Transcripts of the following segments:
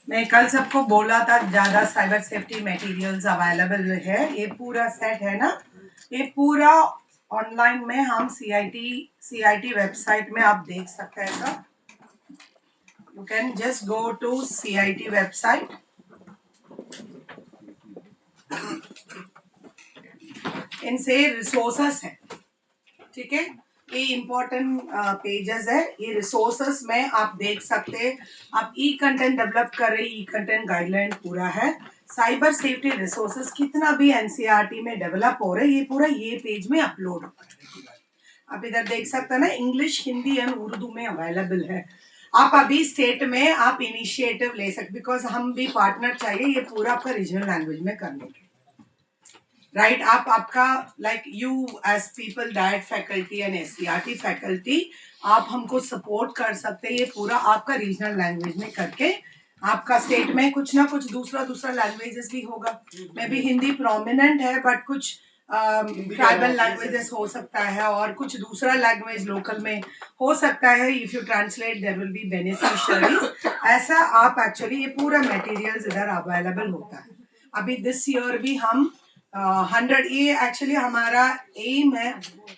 मैं कल सबको बोला था ज्यादा साइबर सेफ्टी मटेरियल्स अवेलेबल है। ये पूरा सेट है ना, ये पूरा ऑनलाइन में हम सीआईटी वेबसाइट में आप देख सकते हैं sir. You can just go to CIT website. इनसे रिसोर्सेस है, ठीक है। ये इम्पोर्टेंट पेजेस है। ये रिसोर्सेस में आप देख सकते हैं। आप ई कंटेंट डेवलप कर रहे, ई कंटेंट गाइडलाइन पूरा है। साइबर सेफ्टी रिसोर्सेस कितना भी एनसीईआरटी में डेवलप हो रहे, ये पूरा ये पेज में अपलोड होता है। आप इधर देख सकते हैं ना, इंग्लिश, हिंदी एंड उर्दू में अवेलेबल है। आप अभी स्टेट में आप इनिशिएटिव ले सकते, बिकॉज हम भी पार्टनर चाहिए ये पूरा आपका रीजनल लैंग्वेज में करने के, राइट। आप आपका like you as people DIET faculty and SCERT faculty, आप हमको सपोर्ट कर सकते हैं ये पूरा आपका रीजनल लैंग्वेज में करके। आपका स्टेट में कुछ ना कुछ दूसरा दूसरा लैंग्वेजेस भी होगा, मे बी हिंदी प्रोमिनेंट है बट कुछ ट्राइबल लैंग्वेजेस हो सकता है और कुछ दूसरा लैंग्वेज लोकल में हो सकता है। If you translate there will be beneficiaries. ऐसा आप एक्चुअली ये पूरा मटेरियल्स इधर अवेलेबल होता है। अभी दिस ईयर भी हम 100, ये एक्चुअली हमारा एम है,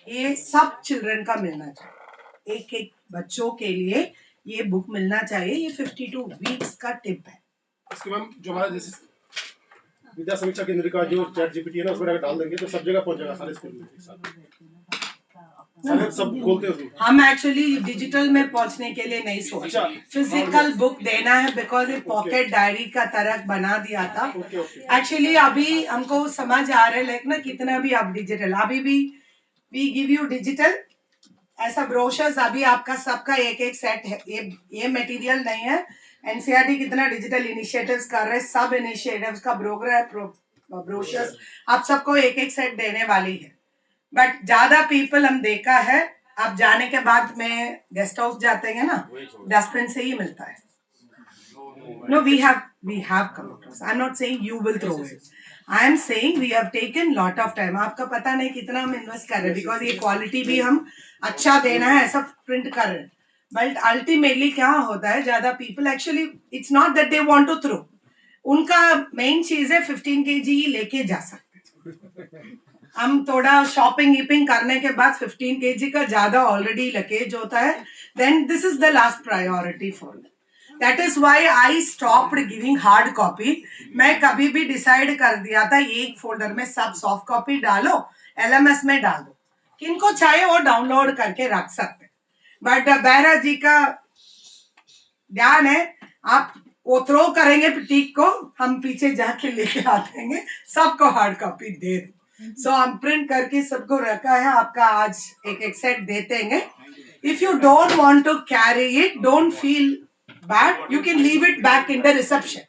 ये सब चिल्ड्रन का मिलना चाहिए, एक एक बच्चों के लिए ये बुक मिलना चाहिए। ये 52 वीक्स का टिप है। इसके मैम जो हमारा जैसे विद्या समीक्षा केंद्र का जो चैट जीपीटी है ना, उसमें डाल देंगे तो सब जगह पहुंच जाएगा, सारे स्कूल में एक साथ सब बोलते हैं। हम एक्चुअली डिजिटल में पहुंचने के लिए नहीं सोचा, फिजिकल बुक देना है, बिकॉज ये पॉकेट डायरी का तरह बना दिया था। एक्चुअली अभी हमको समझ आ रहा है लाइक ना, कितना भी आप डिजिटल, अभी भी वी गिव यू डिजिटल ऐसा ब्रोशर्स, अभी आपका सबका एक एक सेट है। ये मटेरियल नहीं है। एनसीईआरटी कितना डिजिटल इनिशिएटिव्स कर रहे हैं, सब इनिशिएटिव्स का ब्रोशर्स आप सबको एक एक सेट देने वाली है। बट ज्यादा पीपल हम देखा है, आप जाने के बाद में गेस्ट हाउस जाते हैं ना, डस्टबिन से ही मिलता है। No, we have come across. I'm not saying you will throw it. I am saying we have taken lot of time. आपका पता नहीं कितना हम इन्वेस्ट कर रहे हैं, बिकॉज ये क्वालिटी भी हम अच्छा देना है ऐसा प्रिंट कर रहे हैं। बट अल्टीमेटली क्या होता है, ज्यादा people actually it's not that they want to throw, उनका मेन चीज है 15 kg ही लेके जा सकते हैं। हम थोड़ा शॉपिंग वीपिंग करने के बाद 15 kg का ज्यादा ऑलरेडी लगेज होता है, then this is the last priority for that is why I stopped giving hard copy. मैं कभी भी डिसाइड कर दिया था एक फोल्डर में सब सॉफ्ट कॉपी डालो, एलएमएस में डाल दो, किनको चाहे वो डाउनलोड करके रख सकते। बट बैरा जी का ध्यान है, आप वो थ्रो करेंगे प्रतीक को, हम पीछे जाके लेके आ देंगे, सबको हार्ड कॉपी दे दो। सो हम प्रिंट करके सबको रखा है, आपका आज एक एक सेट देते हैं। If you don't want to carry it, don't feel bad, you can leave it back in the reception.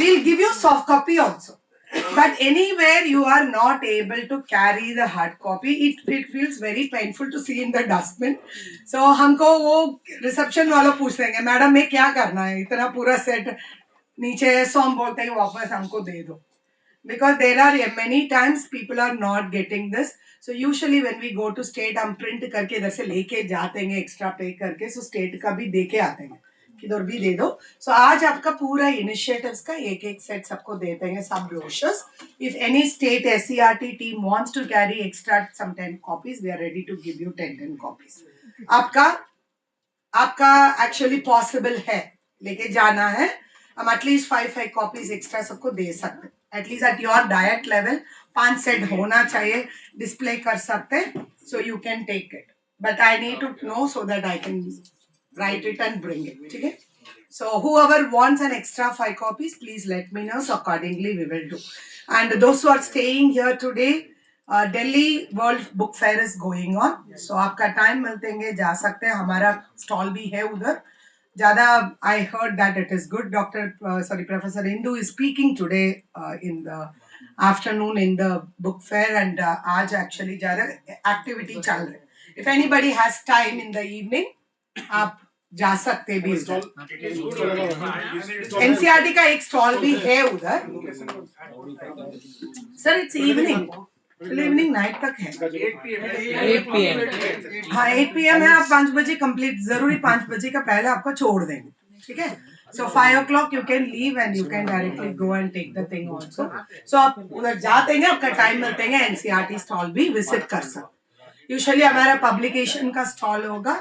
We'll give you soft copy also. But anywhere you are not able to carry the hard copy, it feels very painful to see in the dustbin. So हमको वो reception वाला पूछ लेंगे, madam ये क्या करना है, इतना पूरा सेट नीचे है। सो हम बोलते हैं वापस हमको दे दो, because there are many times people are not getting this. So usually when we go to state, हम print करके इधर से लेके जाते हैं एक्स्ट्रा पे करके, so state का भी दे के आते हैं, किधर भी दे दो। So आज आपका पूरा इनिशिएटिव्स का एक एक सेट सबको देते हैं, सब brochures. If any state SCRT team wants to carry extra some 10 copies, we are ready to give you 10 copies. आपका एक्चुअली पॉसिबल है, लेके जाना है, हम एटलीस्ट 5 कॉपीज एक्स्ट्रा सबको दे सकते हैं। At least at your DIET level 5 set होना चाहिए, डिस्प्ले कर सकते, so you can take it. But I need to know so that I can write it and bring it, ठीक है। So whoever wants an extra 5 copies, please let me know. So accordingly we will do. And those who are staying here today, Delhi World Book Fair is going on. So आपका time मिलते हैं, जा सकते हैं, हमारा stall भी है उधर ज्यादा। I heard that it is good. Professor Indu is speaking today in the afternoon in the book fair, and आज actually ज्यादा एक्टिविटी चल रही है। If anybody has time in the evening, आप जा सकते भी उधर। एनसीईआरटी का एक स्टॉल भी है उधर। Sir it's evening, evening night तक है, 8 PM। हाँ 8 PM है। आप 5 बजे कंप्लीट, जरूरी 5 बजे का पहले आपको छोड़ देंगे, ठीक है। So 5 o'clock you can leave and you can directly go and take the thing also. So आप उधर जाते हैं आपका टाइम मिलते हैं एनसीईआरटी स्टॉल भी विजिट कर सकते। यूजुअली हमारा पब्लिकेशन का स्टॉल होगा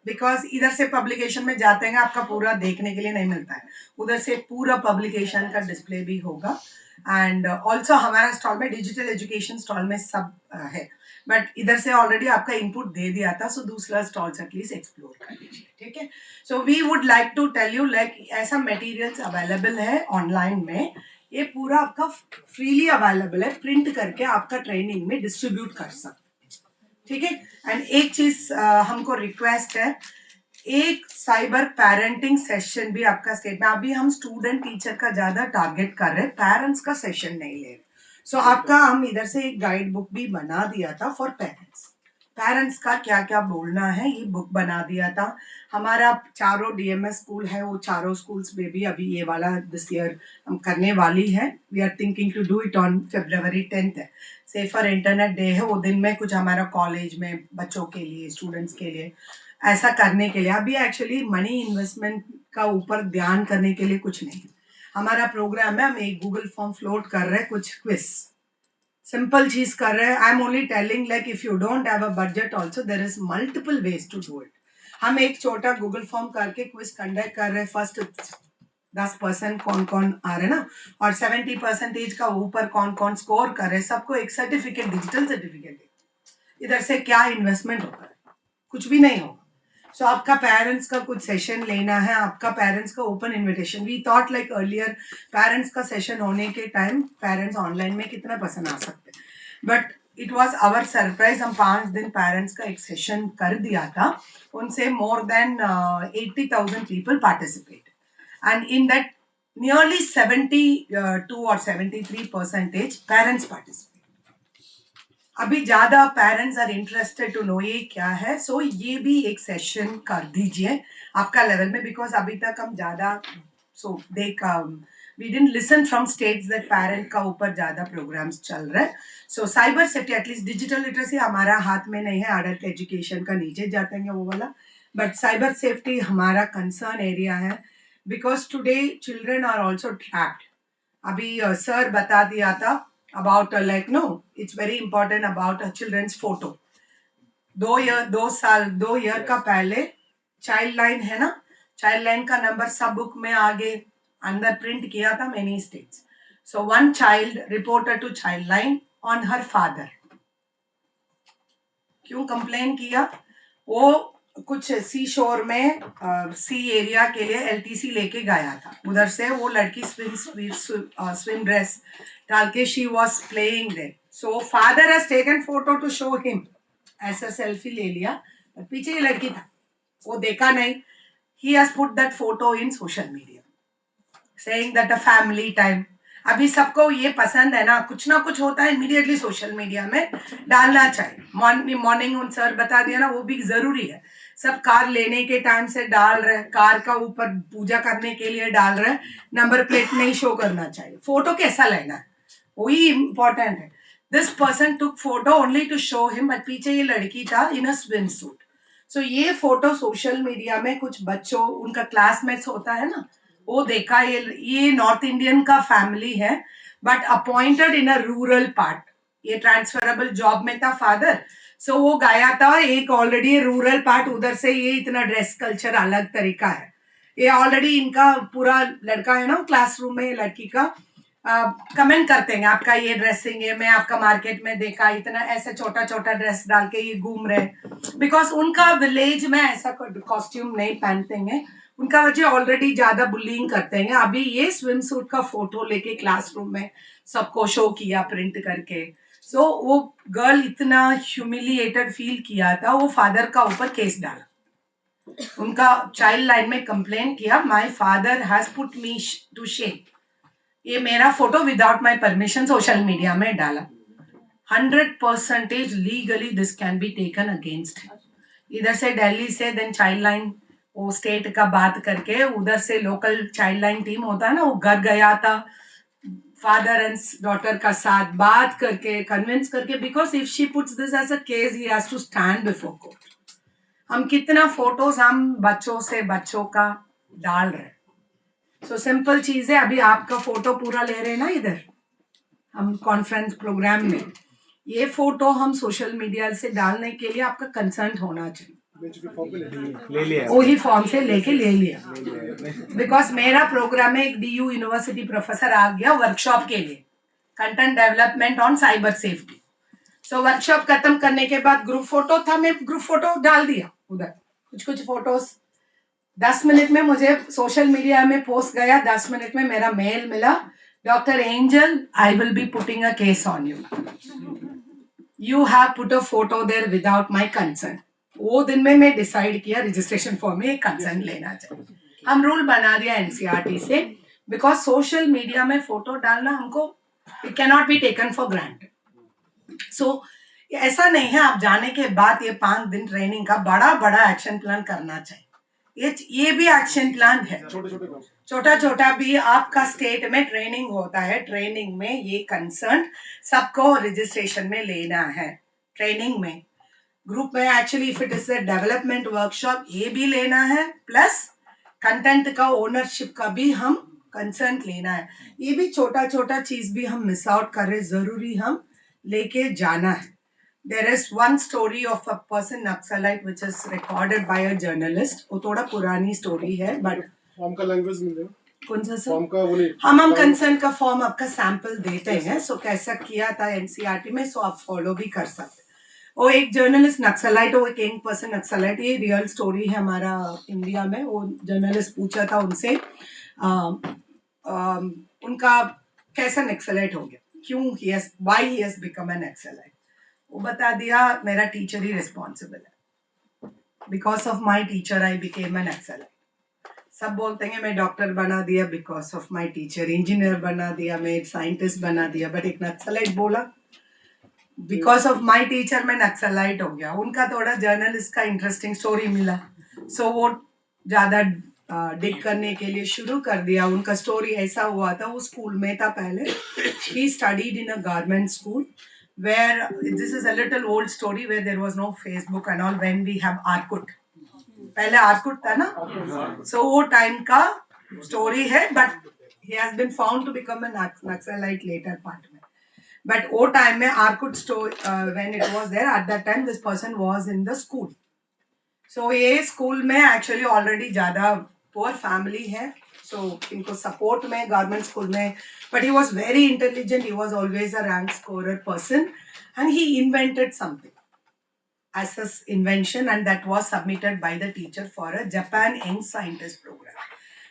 बिकॉज इधर से पब्लिकेशन में जाते हैं आपका पूरा देखने के लिए नहीं मिलता है, उधर से पूरा पब्लिकेशन का डिस्प्ले भी होगा। एंड ऑल्सो हमारा स्टॉल में डिजिटल एजुकेशन स्टॉल में सब है, बट इधर से ऑलरेडी आपका इनपुट दे दिया था, सो दूसरा स्टॉल्स एटलीस्ट एक्सप्लोर कर लीजिए, ठीक है। So we would like to tell you like ऐसा मटेरियल्स अवेलेबल है ऑनलाइन में, ये पूरा आपका फ्रीली अवेलेबल है, प्रिंट करके आपका ट्रेनिंग में डिस्ट्रीब्यूट कर सकते, ठीक है। एंड एक चीज हमको रिक्वेस्ट है, एक साइबर पेरेंटिंग सेशन भी आपका स्टेट में, अभी हम स्टूडेंट टीचर का ज्यादा टारगेट कर रहे हैं, पेरेंट्स का सेशन नहीं ले रहे। सो आपका हम इधर से एक गाइड बुक भी बना दिया था फॉर पेरेंट्स, पेरेंट्स का क्या क्या बोलना है ये बुक बना दिया था। हमारा चारों डीएमएस स्कूल है, वो चारों स्कूल्स में भी अभी ये वाला दिस ईयर हम करने वाली है। We are thinking to do it on February 10th है, सेफर इंटरनेट डे है, वो दिन में कुछ हमारा कॉलेज में बच्चों के लिए स्टूडेंट्स के लिए ऐसा करने के लिए। अभी एक्चुअली मनी इन्वेस्टमेंट का ऊपर ध्यान करने के लिए कुछ नहीं, हमारा प्रोग्राम है, हम एक गूगल फॉर्म फ्लोट कर रहे हैं, कुछ क्विज सिंपल चीज कर रहे हैं। I am only telling like if you don't have a budget also there is multiple ways to do it. हम एक छोटा गूगल फॉर्म करके क्विज कंडक्ट कर रहे हैं, फर्स्ट 10% कौन कौन आ रहे हैं ना, और 70% का ऊपर कौन कौन स्कोर कर रहे हैं, सबको एक सर्टिफिकेट, डिजिटल सर्टिफिकेट। इधर से क्या इन्वेस्टमेंट होगा, कुछ भी नहीं होगा। सो आपका पेरेंट्स का कुछ सेशन लेना है, आपका पेरेंट्स का open invitation, we thought like earlier parents का सेशन होने के टाइम पेरेंट्स ऑनलाइन में कितना पसंद आ सकते, but it was our surprise, हम 5 दिन पेरेंट्स का एक सेशन कर दिया था, उनसे more than 80,000 people participate and in that nearly 72 और 73% पेरेंट्स पार्टिसिपेट। अभी ज्यादा parents are interested to know ये क्या है, सो ये भी एक सेशन कर दीजिए आपका लेवल में, बिकॉज अभी तक हम ज्यादा सो देख we didn't listen from states that parent का ऊपर ज्यादा प्रोग्राम्स चल रहे हैं। So cyber safety at least digital literacy हमारा हाथ में नहीं है, अडल्ट एजुकेशन का नीचे जाते हैं वो वाला, बट साइबर सेफ्टी हमारा कंसर्न एरिया है, because today children are also trapped. अभी सर बता दिया था about like no, it's very important about a children's photo। 2 year का पहले चाइल्ड लाइन है ना, चाइल्ड लाइन का नंबर सब बुक में आगे अंदर प्रिंट किया था many states. So one child reported to child line on her father. क्यों कंप्लेन किया, वो कुछ सी शोर में सी एरिया के लिए एलटीसी लेके गया था, उधर से वो लड़की स्विम ड्रेस डाल के she was playing there, so father has taken photo to show him, ऐसा सेल्फी ले लिया, पीछे ये लड़की था, वो देखा नहीं, he has put that photo in social media saying that a family time. अभी सबको ये पसंद है ना कुछ होता है इमीडिएटली सोशल मीडिया में डालना चाहिए। मॉर्निंग सर बता दिया ना, वो भी जरूरी है, सब कार लेने के टाइम से डाल रहे, कार का ऊपर पूजा करने के लिए डाल रहे, नंबर प्लेट नहीं शो करना चाहिए, फोटो कैसा लेना है वही इंपॉर्टेंट है। This person took photo only to show him, but पीछे ये लड़की था इन अ स्विम सूट। सो ये फोटो सोशल मीडिया में कुछ बच्चों, उनका क्लासमेट्स होता है ना, वो देखा, ये नॉर्थ इंडियन का फैमिली है, but appointed in a rural part, ये ट्रांसफरेबल जॉब में था फादर, सो वो गया था एक ऑलरेडी रूरल पार्ट, उधर से ये इतना ड्रेस कल्चर अलग तरीका है, ये ऑलरेडी इनका पूरा लड़का है ना क्लासरूम में लड़की का कमेंट करते हैं आपका ये ड्रेसिंग है, मैं आपका मार्केट में देखा इतना ऐसा छोटा छोटा ड्रेस डाल के ये घूम रहे, बिकॉज उनका विलेज में ऐसा कॉस्ट्यूम नहीं पहनते हैं, उनका वजह ऑलरेडी ज्यादा बुलिंग करते हैं। अभी ये स्विम सूट का फोटो लेके क्लासरूम में सबको शो किया प्रिंट करके, सो वो गर्ल इतना ह्यूमिलिएटेड फील किया था, वो फादर का ऊपर केस डाला, उनका चाइल्ड लाइन में कंप्लेन किया, my father has put me to shame, ये मेरा photo without my permission social media में डाला। 100% legally this can be taken against. इधर से दिल्ली से देन चाइल्ड लाइन वो स्टेट का बात करके, उधर से लोकल चाइल्ड लाइन टीम होता है ना, वो घर गया था फादर एंड डॉटर का साथ बात करके कन्विंस करके, because if she puts this as a case he has to stand before court. हम कितना फोटोज हम बच्चों से बच्चों का डाल रहे, सो सिंपल चीज है, अभी आपका फोटो पूरा ले रहे हैं ना इधर हम कॉन्फ्रेंस प्रोग्राम में, ये फोटो हम सोशल मीडिया से डालने के लिए आपका कंसर्न होना चाहिए। ले लिया, वही फॉर्म से लेके ले लिया, बिकॉज मेरा प्रोग्राम में एक DU यूनिवर्सिटी प्रोफेसर आ गया वर्कशॉप के लिए, content development on cyber safety. So workshop खत्म करने के बाद ग्रुप फोटो था, मैं ग्रुप फोटो डाल दिया उधर, कुछ फोटोज 10 मिनट में मुझे सोशल मीडिया में पोस्ट गया, 10 मिनट में मेरा मेल मिला, doctor Angel I will be putting a case on you have put a photo there without my concern. वो दिन में मैं डिसाइड किया रजिस्ट्रेशन फॉर्म में कंसर्न लेना चाहिए, हम रूल बना दिया NCERT से, बिकॉज सोशल मीडिया में फोटो डालना हमको it can not be taken for granted. So ऐसा नहीं है आप जाने के बाद ये 5 दिन ट्रेनिंग का बड़ा बड़ा एक्शन प्लान करना चाहिए, ये भी एक्शन प्लान है, छोटा छोटा भी आपका स्टेट में ट्रेनिंग होता है, ट्रेनिंग में ये कंसर्न सबको रजिस्ट्रेशन में लेना है, ट्रेनिंग में ग्रुप में actually if it is a development workshop ये भी लेना है, प्लस कंटेंट का ओनरशिप का भी हम कंसर्न लेना है, ये भी छोटा छोटा चीज भी हम मिस आउट कर रहे, जरूरी हम लेके जाना है। There is one story of a person Naxalite which is recorded by a journalist. वो थोड़ा पुरानी स्टोरी है, बट फॉर्म का लैंग्वेज मिल जाएगा, कौन सा सर? फॉर्म का वो नहीं, हम कंसर्न का फॉर्म आपका सैंपल देते हैं, सो कैसा किया था NCERT में, सो आप फॉलो भी कर सकते। वो एक जर्नलिस्ट नक्सलाइट, वो एक यंग पर्सन नक्सलाइट, ये रियल स्टोरी है हमारा इंडिया में। वो जर्नलिस्ट पूछा था उनसे उनका कैसा नक्सलाइट हो गया, क्यों why he has become an naxalite. वो बता दिया मेरा टीचर ही रिस्पॉन्सिबल है, because of my teacher I became an naxalite. सब बोलते हैं मैं डॉक्टर बना दिया because of my teacher, engineer बना दिया, मैं साइंटिस्ट बना दिया, बट एक नक्सलाइट बोला बिकॉज ऑफ माई टीचर मैं नक्सलाइट हो गया। उनका थोड़ा जर्नलिस्ट का इंटरेस्टिंग स्टोरी मिला, सो वो ज्यादा डिग करने के लिए शुरू कर दिया। उनका स्टोरी ऐसा हुआ था, वो स्कूल में था पहले, he studied in a government school where this is a little old story where there was no Facebook and all, when we have Orkut, पहले Orkut था ना, so वो टाइम का स्टोरी है, but he has been found to become a Naxalite later part में, but वो time में Orkut story when it was there at that time this person was in the school, so ये school में actually already ज्यादा poor family है, so इनको support में government school में, but he was very intelligent, he was always a rank scorer person and he invented something as his invention and that was submitted by the teacher for a Japan Young Scientist program.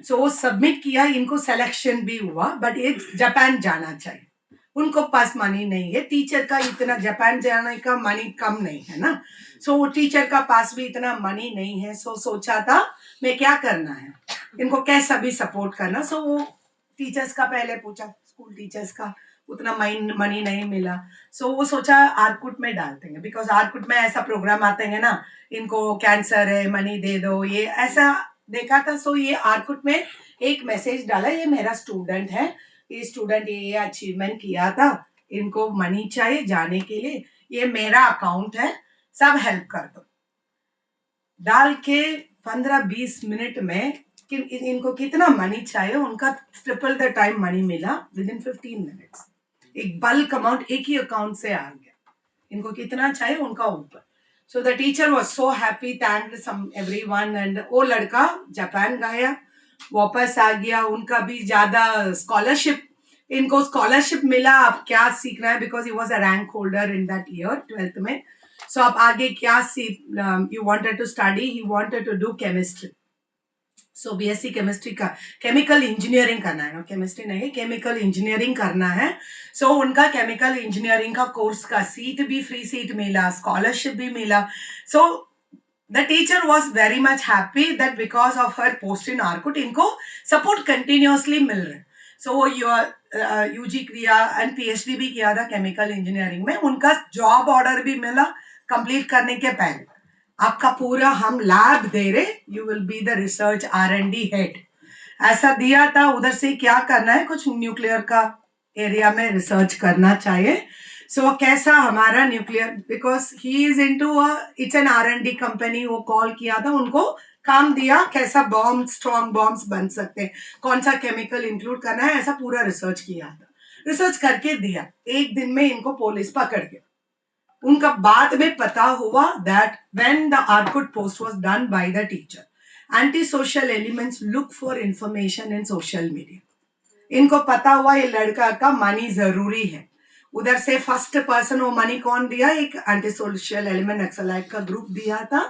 So वो submit किया, इनको selection भी हुआ, but ये Japan जाना चाहिए, उनको पास money नहीं है, टीचर का इतना जापान जाने का मनी कम नहीं है ना, सो वो टीचर का पास भी इतना मनी नहीं है, सो सोचा था मैं क्या करना है, इनको कैसा भी सपोर्ट करना, सो वो टीचर्स का पहले पूछा, स्कूल टीचर्स का उतना मनी नहीं मिला, सो वो सोचा आर्कुट में डालते हैं, बिकॉज आर्कुट में ऐसा प्रोग्राम आते हैं ना, इनको कैंसर है मनी दे दो, ये ऐसा देखा था, सो ये आर्कुट में एक मैसेज डाला, ये मेरा स्टूडेंट है, ये स्टूडेंट ये अचीवमेंट किया था, इनको मनी चाहिए जाने के लिए, ये मेरा अकाउंट है, सब हेल्प कर दो। डाल के 15-20 मिनट में इनको कितना मनी चाहिए, उनका ट्रिपल द टाइम मनी मिला विद इन 15 मिनट्स, एक बल्क अमाउंट एक ही अकाउंट से आ गया, इनको कितना चाहिए उनका ऊपर। So the teacher was so happy, thanked some everyone and वो लड़का जापान गया, वापस आ गया, उनका भी ज्यादा स्कॉलरशिप, इनको स्कॉलरशिप मिला, अब क्या सीखना है, because he was a rank holder in that year 12th में, सो अब आगे क्या you wanted to study, he wanted to do chemistry, so BSc chemistry का केमिकल इंजीनियरिंग करना है, केमिस्ट्री नहीं केमिकल इंजीनियरिंग करना है, सो उनका केमिकल इंजीनियरिंग का कोर्स का सीट भी फ्री सीट मिला, स्कॉलरशिप भी मिला, सो the teacher was very much happy that because of her post in Orkut इनको support continuously मिल रहा है, so वो UG किया and PhD भी किया था केमिकल इंजीनियरिंग में, उनका जॉब ऑर्डर भी मिला कंप्लीट करने के पहले, आपका पूरा हम लैब दे रहे, you will be the research R&D head, ऐसा दिया था। उधर से क्या करना है, कुछ न्यूक्लियर का एरिया में रिसर्च करना चाहिए, सो कैसा हमारा nuclear, because he is into it's an R&D company, वो कॉल किया था उनको काम दिया कैसा बॉम्ब स्ट्रॉन्ग बॉम्ब्स बन सकते हैं, कौन सा केमिकल इंक्लूड करना है, ऐसा पूरा रिसर्च किया था। रिसर्च करके दिया, एक दिन में इनको पुलिस पकड़ गया। उनका बाद में पता हुआ that when the Orkut post was done by the teacher, anti social elements look for information in social media. इनको पता हुआ ये लड़का का मनी जरूरी है, उधर से फर्स्ट पर्सन वो मनी कौन दिया, एक एंटी सोशल एलिमेंट नक्सलाइट का ग्रुप दिया था,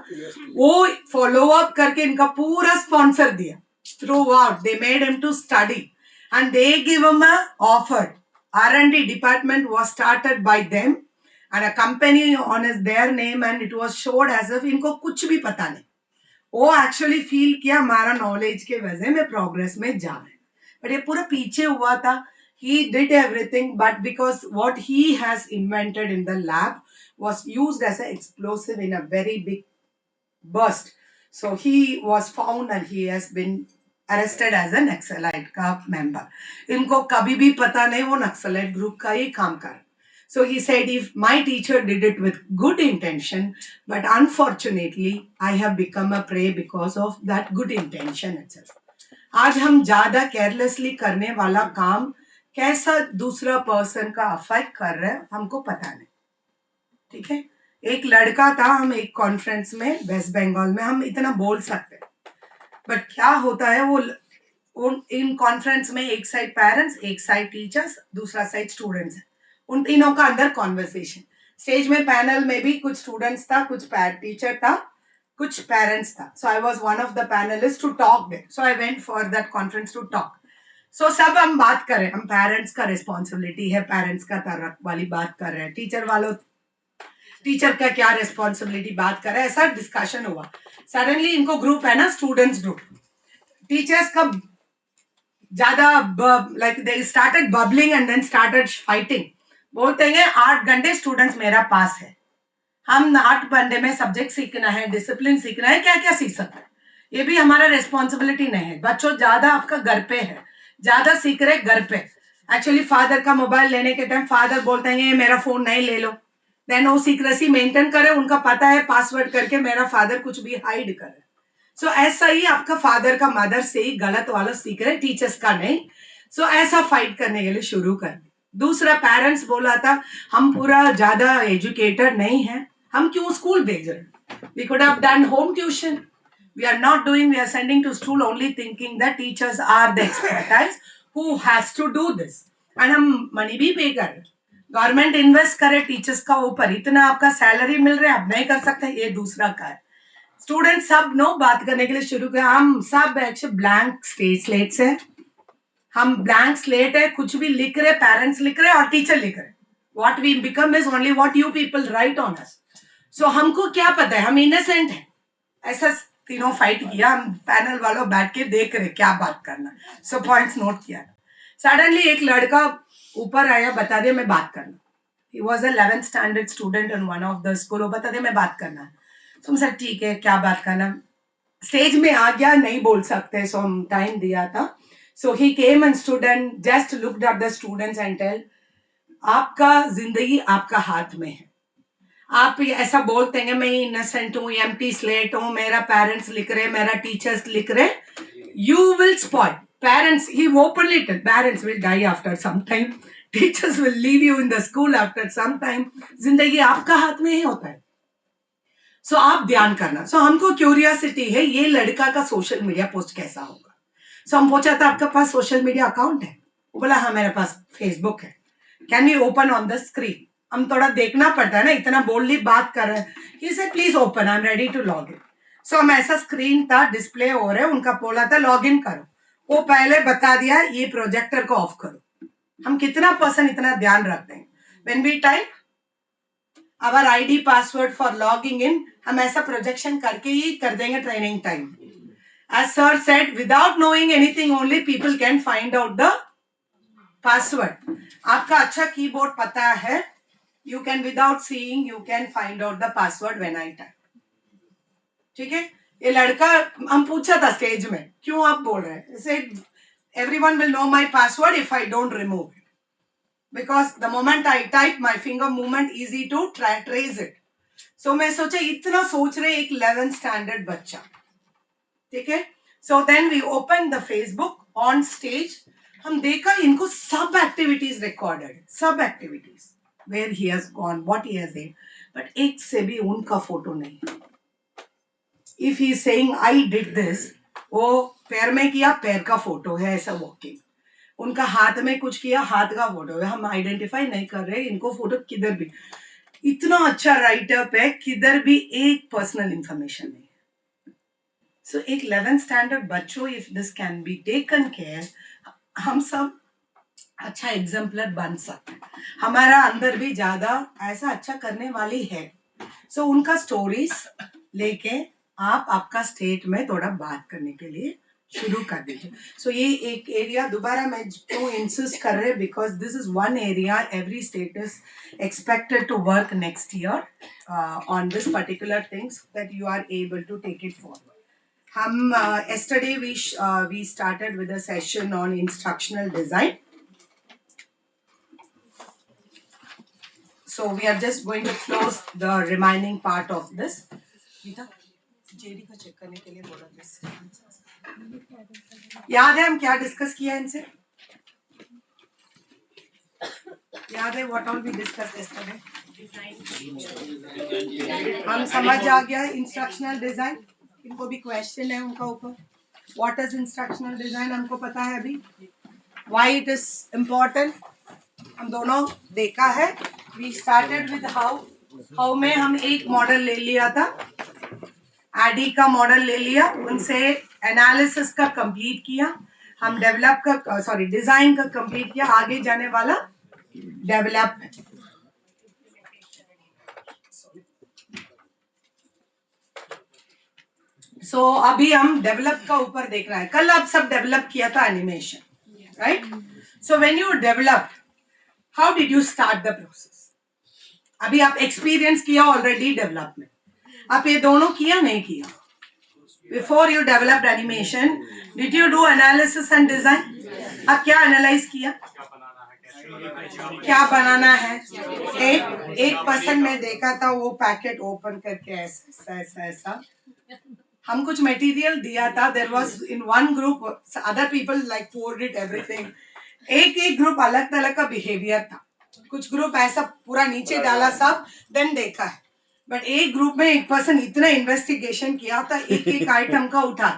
वो फॉलो अप करके इनका पूरा स्पॉन्सर दिया throughout, they made him to study and they give him a offer. R&D department was started by them and a company on their name and it was showed as if इनको कुछ भी पता नहीं, वो actually feel किया हमारा knowledge के वजह में प्रोग्रेस में जा रहे हैं, बट ये पूरा पीछे हुआ था। He did everything, but because what he has invented in the lab was used as an explosive in a very big burst. So he was found and he has been arrested as a Naxalite का member. इनको कभी भी पता नहीं वो Naxalite group का ही काम कर। So he said, if my teacher did it with good intention, but unfortunately I have become a prey because of that good intention itself. आज हम ज्यादा केयरलेसली करने वाला काम कैसा दूसरा पर्सन का अफेक्ट कर रहा है हमको पता नहीं, ठीक है। एक लड़का था, हम एक कॉन्फ्रेंस में वेस्ट बंगाल में, हम इतना बोल सकते हैं, बट क्या होता है वो इन कॉन्फ्रेंस में एक साइड पेरेंट्स, एक साइड टीचर्स, दूसरा साइड स्टूडेंट्स है, उन तीनों का अंदर कॉन्वर्सेशन। स्टेज में पैनल में भी कुछ स्टूडेंट्स था, कुछ टीचर था, कुछ पेरेंट्स था। So I was one of the panelist to talk there, so I went for that conference to talk. So सब हम बात कर रहे हैं, हम पेरेंट्स का रिस्पॉन्सिबिलिटी है, पेरेंट्स का तरफ वाली बात कर रहे हैं, टीचर का क्या रिस्पॉन्सिबिलिटी बात कर रहा है, ऐसा डिस्कशन हुआ। सडनली इनको ग्रुप है ना, स्टूडेंट्स ग्रुप, टीचर्स का ज्यादा like they started bubbling and then started fighting. बोलते हैं 8 घंटे स्टूडेंट्स मेरा पास है, हम 8 घंटे में सब्जेक्ट सीखना है, डिसिप्लिन सीखना है, क्या क्या सीख सकते हैं, ये भी हमारा रिस्पॉन्सिबिलिटी नहीं है। बच्चों ज्यादा आपका घर पे है, ज्यादा सीख रहे घर पे। एक्चुअली फादर का मोबाइल लेने के टाइम फादर बोलते हैं मेरा फोन नहीं ले लो, देन वो सीक्रेसी मेंटेन करे, उनका पता है पासवर्ड करके मेरा फादर कुछ भी हाइड करे। सो ऐसा ही आपका फादर का मदर से ही गलत वाला सीख रहे, टीचर्स का नहीं। सो ऐसा फाइट करने के लिए शुरू कर। दूसरा पेरेंट्स बोला था हम पूरा ज्यादा एजुकेटेड नहीं है, हम क्यों स्कूल भेज रहे, we could have done home tuition, we are not doing, we are sending to school only thinking that teachers are the expertise who has to do this, and हम मनी भी पे कर रहे, गवर्नमेंट इन्वेस्ट करे teachers का ऊपर, इतना आपका सैलरी मिल रहा है, आप नहीं कर सकते, ये दूसरा का है। स्टूडेंट सब नो बात करने के लिए शुरू किया, हम सब एक्चुअली ब्लैंक स्लेट्स है, हम ब्लैंक स्लेट है, कुछ भी लिख रहे, पेरेंट्स लिख रहे और टीचर लिख रहे, what we become is only what you people write on us. So हमको क्या पता है, हम इनोसेंट है। ऐसा तीनों फाइट किया, हम पैनल वालों बैठ के देख रहे क्या बात करना, सो पॉइंट्स नोट किया। सडनली एक लड़का ऊपर आया, बता दे मैं बात करना, he was a 11th standard student in one of the school, वो बता दे मैं बात करना है। तो सर ठीक है क्या बात करना, स्टेज में आ गया, नहीं बोल सकते, सो हम टाइम दिया था। So he came and stood and just looked at the students and tell, आपका जिंदगी आपका हाथ में है, आप ऐसा बोलते हैं मैं इनोसेंट हूँ, एम्प्टी स्लेट हूँ, मेरा पेरेंट्स लिख रहे, मेरा टीचर्स लिख रहे, you will spoil parents, he openly tell parents will die after some time, teachers will leave you in the school after some time, जिंदगी आपका हाथ में ही होता है। सो आप ध्यान करना। सो हमको क्यूरियोसिटी है ये लड़का का सोशल मीडिया पोस्ट कैसा होगा। सो हम पूछा था आपके पास सोशल मीडिया अकाउंट है, वो बोला हाँ मेरे पास फेसबुक है, can you open on the screen, हम थोड़ा देखना पड़ता है ना, इतना बोल्डली बात कर रहे हैं, he said please open, I am ready to log in. So हम ऐसा स्क्रीन था डिस्प्ले हो रहा है, उनका बोला था लॉग इन करो, वो पहले बता दिया ये प्रोजेक्टर को ऑफ करो। हम कितना पर्सन इतना ध्यान रखते हैं, when we type our ID password for logging in, हम ऐसा प्रोजेक्शन करके ही कर देंगे training time. As sir said without knowing anything only people can find out the password. आपका अच्छा कीबोर्ड पता है, you can without seeing you can find out the password when I type, ठीक है। ये लड़का, हम पूछा था स्टेज में क्यों आप बोल रहे हैं, said everyone will know my password if I don't remove it, because the moment I type my finger movement easy to trace it. So मैं सोचा इतना सोच रहे एक 11th स्टैंडर्ड बच्चा, ठीक है. So then we open the Facebook on stage. हम देखा इनको सब एक्टिविटीज रिकॉर्डेड, सब activities where he has gone, what he has, but एक से भी उनका फोटो नहीं. If he saying I did this, वो पैर में किया, पैर का फोटो है ऐसा वॉकिंग. उनका हाथ में कुछ किया, हाथ का फोटो है. हम आइडेंटिफाई नहीं कर रहे इनको फोटो किधर भी. इतना अच्छा राइटअप है, किधर भी एक पर्सनल इंफॉर्मेशन नहीं. सो एक 11th स्टैंडर्ड बच्चों, if this can be taken care, हम सब अच्छा एग्जाम्पलर बन सकते हैं. हमारा अंदर भी ज्यादा ऐसा अच्छा करने वाली है. सो उनका स्टोरीज लेके आप आपका स्टेट में थोड़ा बात करने के लिए शुरू कर दीजिए. सो ये एक एरिया दोबारा मैं क्यों इंसिस्ट कर रहे, because this is one area every state is expected to work next year on this particular things that you are able to take it forward. हम yesterday we started with a session on instructional design. So we are just going to close the remaining part of this. Geeta, JD को check करने के लिए बोला था. याद है हम क्या डिस्कस किया इनसे? याद है what all we discuss yesterday? हम समझ आ गया इंस्ट्रक्शनल डिजाइन. इनको भी क्वेश्चन है उनका ऊपर. व्हाट इज इंस्ट्रक्शनल डिजाइन हमको पता है अभी. व्हाई इट इज इम्पोर्टेंट हम दोनों देखा है. वी स्टार्टेड विद हाउ में हम एक मॉडल ले लिया था, एडी का मॉडल ले लिया, उनसे एनालिसिस का कंप्लीट किया, हम डेवलप का डिजाइन का कंप्लीट किया, आगे जाने वाला डेवलपमेंट. सो अभी हम डेवलप का ऊपर देख रहा है. कल आप सब डेवलप किया था animation, right? So when you develop, how did you start the process? अभी आप एक्सपीरियंस किया ऑलरेडी डेवलपमेंट. आप ये दोनों किया नहीं किया? Before you developed animation, did you do analysis and design? आप क्या एनालाइज किया? क्या बनाना है? एक पर्सन में देखा था वो पैकेट ओपन करके ऐसा ऐसा ऐसा. हम कुछ मटेरियल दिया था. There was in one group, other people like poured it everything. एक ग्रुप अलग अलग का बिहेवियर था. कुछ ग्रुप ऐसा पूरा नीचे डाला सब, देन देखा है. बट एक ग्रुप में एक पर्सन इतना इन्वेस्टिगेशन किया था, एक आइटम का उठा.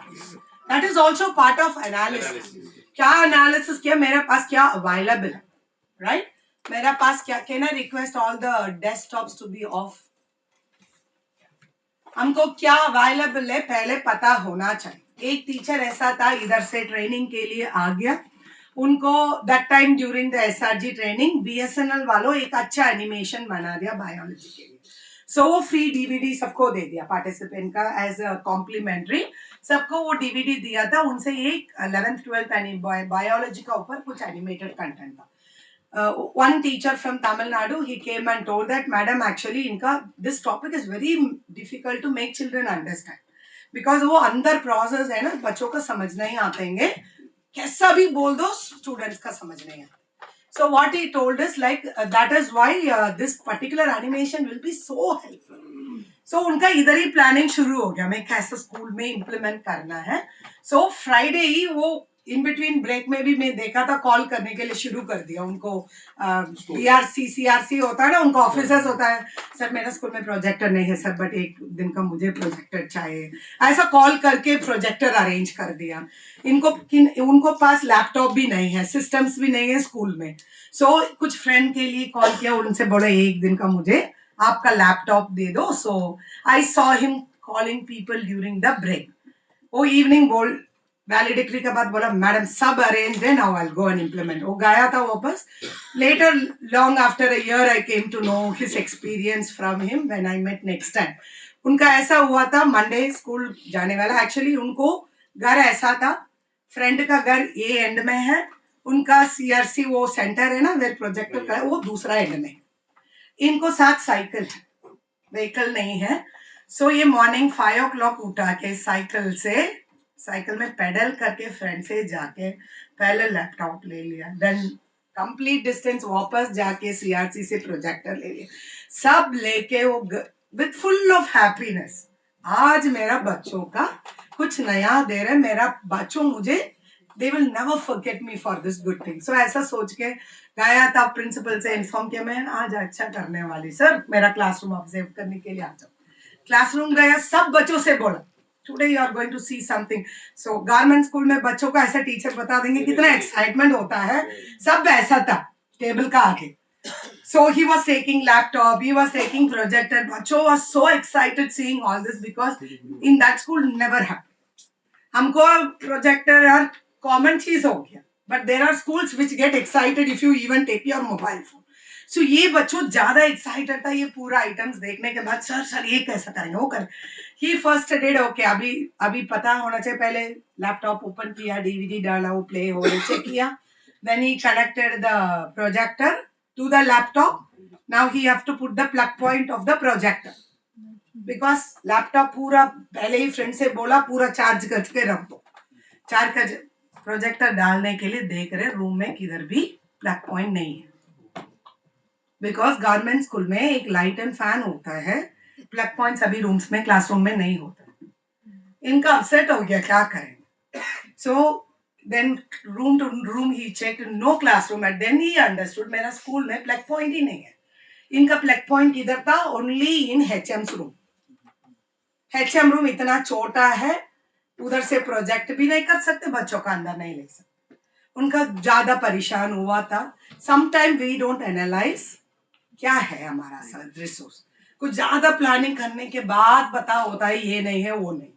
That is also part of analysis. क्या एनालिसिस किया? मेरे पास क्या अवेलेबल है, राइट? मेरा पास क्या, can I request all the desktops to be off? हमको क्या अवेलेबल है पहले पता होना चाहिए. एक टीचर ऐसा था, इधर से ट्रेनिंग के लिए आ गया. उनको that time during the SRG training BSNL वालों एक अच्छा एनिमेशन बना दिया बायोलॉजी के लिए. सो वो फ्री डीवीडी सबको दे दिया पार्टिसिपेंट का एज अ कॉम्प्लीमेंट्री. सबको वो डीवीडी दिया था. उनसे एक 11th 12th बायोलॉजी का ऊपर कुछ एनिमेटेड कंटेंट था. One teacher from Tamil Nadu, he came and told that, Madam, actually, this topic is very difficult to make children understand. Because वो अंदर process है ना, बच्चों का समझ नहीं आतेंगे. कैसा भी बोल दो, students का समझ नहीं आता. So what he told us, like, that is why this particular animation will be so helpful. So उनका इधर ही planning शुरू हो गया, मैं कैसे स्कूल में implement करना है. So Friday ही वो इन बिटवीन ब्रेक में भी मैं देखा था, कॉल करने के लिए शुरू कर दिया उनको. बीआरसी सीआरसी होता है ना, उनका ऑफिसर्स होता है. सर मेरा स्कूल में प्रोजेक्टर नहीं है सर, बट एक दिन का मुझे प्रोजेक्टर चाहिए. ऐसा कॉल करके प्रोजेक्टर अरेंज कर दिया. उनको पास लैपटॉप भी नहीं है, सिस्टम्स भी नहीं है स्कूल में. सो कुछ फ्रेंड के लिए कॉल किया, उनसे बोला एक दिन का मुझे आपका लैपटॉप दे दो. So I saw him calling people during the break. वो इवनिंग बोल वैलिडिक्टरी के बाद बोला, मैडम सब अरेंज है, now I will go and implement. वो गया था वापस. Later long after a year I came to know his experience from him when I met next time. उनका ऐसा हुआ था, मंडे स्कूल जाने वाला. एक्चुअली उनको घर ऐसा था, फ्रेंड का घर ये एंड में है, उनका सीआरसी वो सेंटर है ना वेयर प्रोजेक्टर का, वो दूसरा एंड में. इनको साथ साइकिल है, व्हीकल नहीं है. सो ये मॉर्निंग 5 o'clock उठा के साइकिल में पेडल करके फ्रेंड से जाके पहले लैपटॉप ले लिया, देन कंप्लीट डिस्टेंस वापस जाके सीआरसी से प्रोजेक्टर ले लिया. सब लेके वो विद फुल ऑफ हैप्पीनेस. आज मेरा बच्चों का कुछ नया दे रहे, मेरा बच्चों मुझे they will never forget me for this good thing. So ऐसा सोच के गया था, प्रिंसिपल से इन्फॉर्म किया मैं आज अच्छा करने वाली, सर मेरा क्लासरूम ऑब्जर्व करने के लिए आ जाओ। क्लासरूम गया, सब बच्चों से बोला today you are going to see something. So government school में बच्चों को ऐसा टीचर बता देंगे कितना एक्साइटमेंट होता है, सब ऐसा था टेबल का आगे। So he was taking laptop, he was taking projector. Bacho was so excited seeing all this because in that school never happened. हमको projector यार common चीज हो गया, but there are schools which get excited if you even take your mobile phone. So ये बच्चों ज्यादा excited था ये पूरा items देखने के बाद, सर ये कैसा करेंगे वो करें। He first did okay, अभी पता होना चाहिए, पहले laptop open किया, DVD डाला, वो play हो रहा चेक किया, then he connected the projector to the laptop. Now he have to put the plug point of the projector because laptop पूरा पहले ही फ्रेंड से बोला पूरा चार्ज करके रख दो। चार्ज कर प्रोजेक्टर डालने के लिए देख रहे रूम में किधर भी प्लग पॉइंट नहीं है, बिकॉज गवर्नमेंट स्कूल में एक लाइट एंड फैन होता है, प्लग पॉइंट सभी रूम्स में क्लासरूम में नहीं होता। इनका अपसेट हो गया, क्या करें। सो then room to room he checked, no classroom, and then he understood मेरा स्कूल में प्लग पॉइंट ही नहीं है। इनका प्लग पॉइंट किधर था, only in HM's room. HM room इतना छोटा है, उधर से प्रोजेक्ट भी नहीं कर सकते, बच्चों का अंदर नहीं ले सकते। उनका ज्यादा परेशान हुआ था। समटाइम वी डोंट एनालाइज क्या है हमारा रिसोर्स, कुछ ज्यादा प्लानिंग करने के बाद पता होता है ये नहीं है वो नहीं।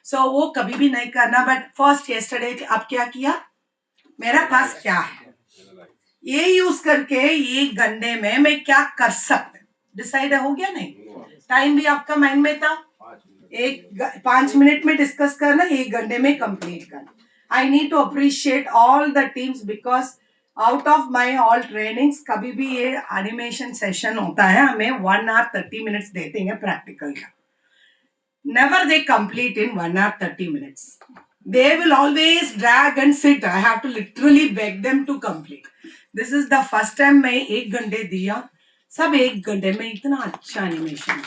सो वो कभी भी नहीं करना। बट फर्स्ट यस्टरडे अब क्या किया, मेरा पास क्या है ये यूज करके एक घंटे में मैं क्या कर सकते, डिसाइड हो गया। नहीं, टाइम भी आपका माइंड में था, 5 मिनट में डिस्कस करना, 1 घंटे में कंप्लीट करना। I need to appreciate all the teams because out of my all trainings कभी भी ये एनिमेशन सेशन होता है, हमें 1 hour 30 minutes देते हैं प्रैक्टिकल का। Never they complete in 1 hour 30 minutes. They will always drag and sit. I have to literally beg them to complete. This is the first time मैं 1 घंटे दिया, सब 1 घंटे में इतना अच्छा एनिमेशन,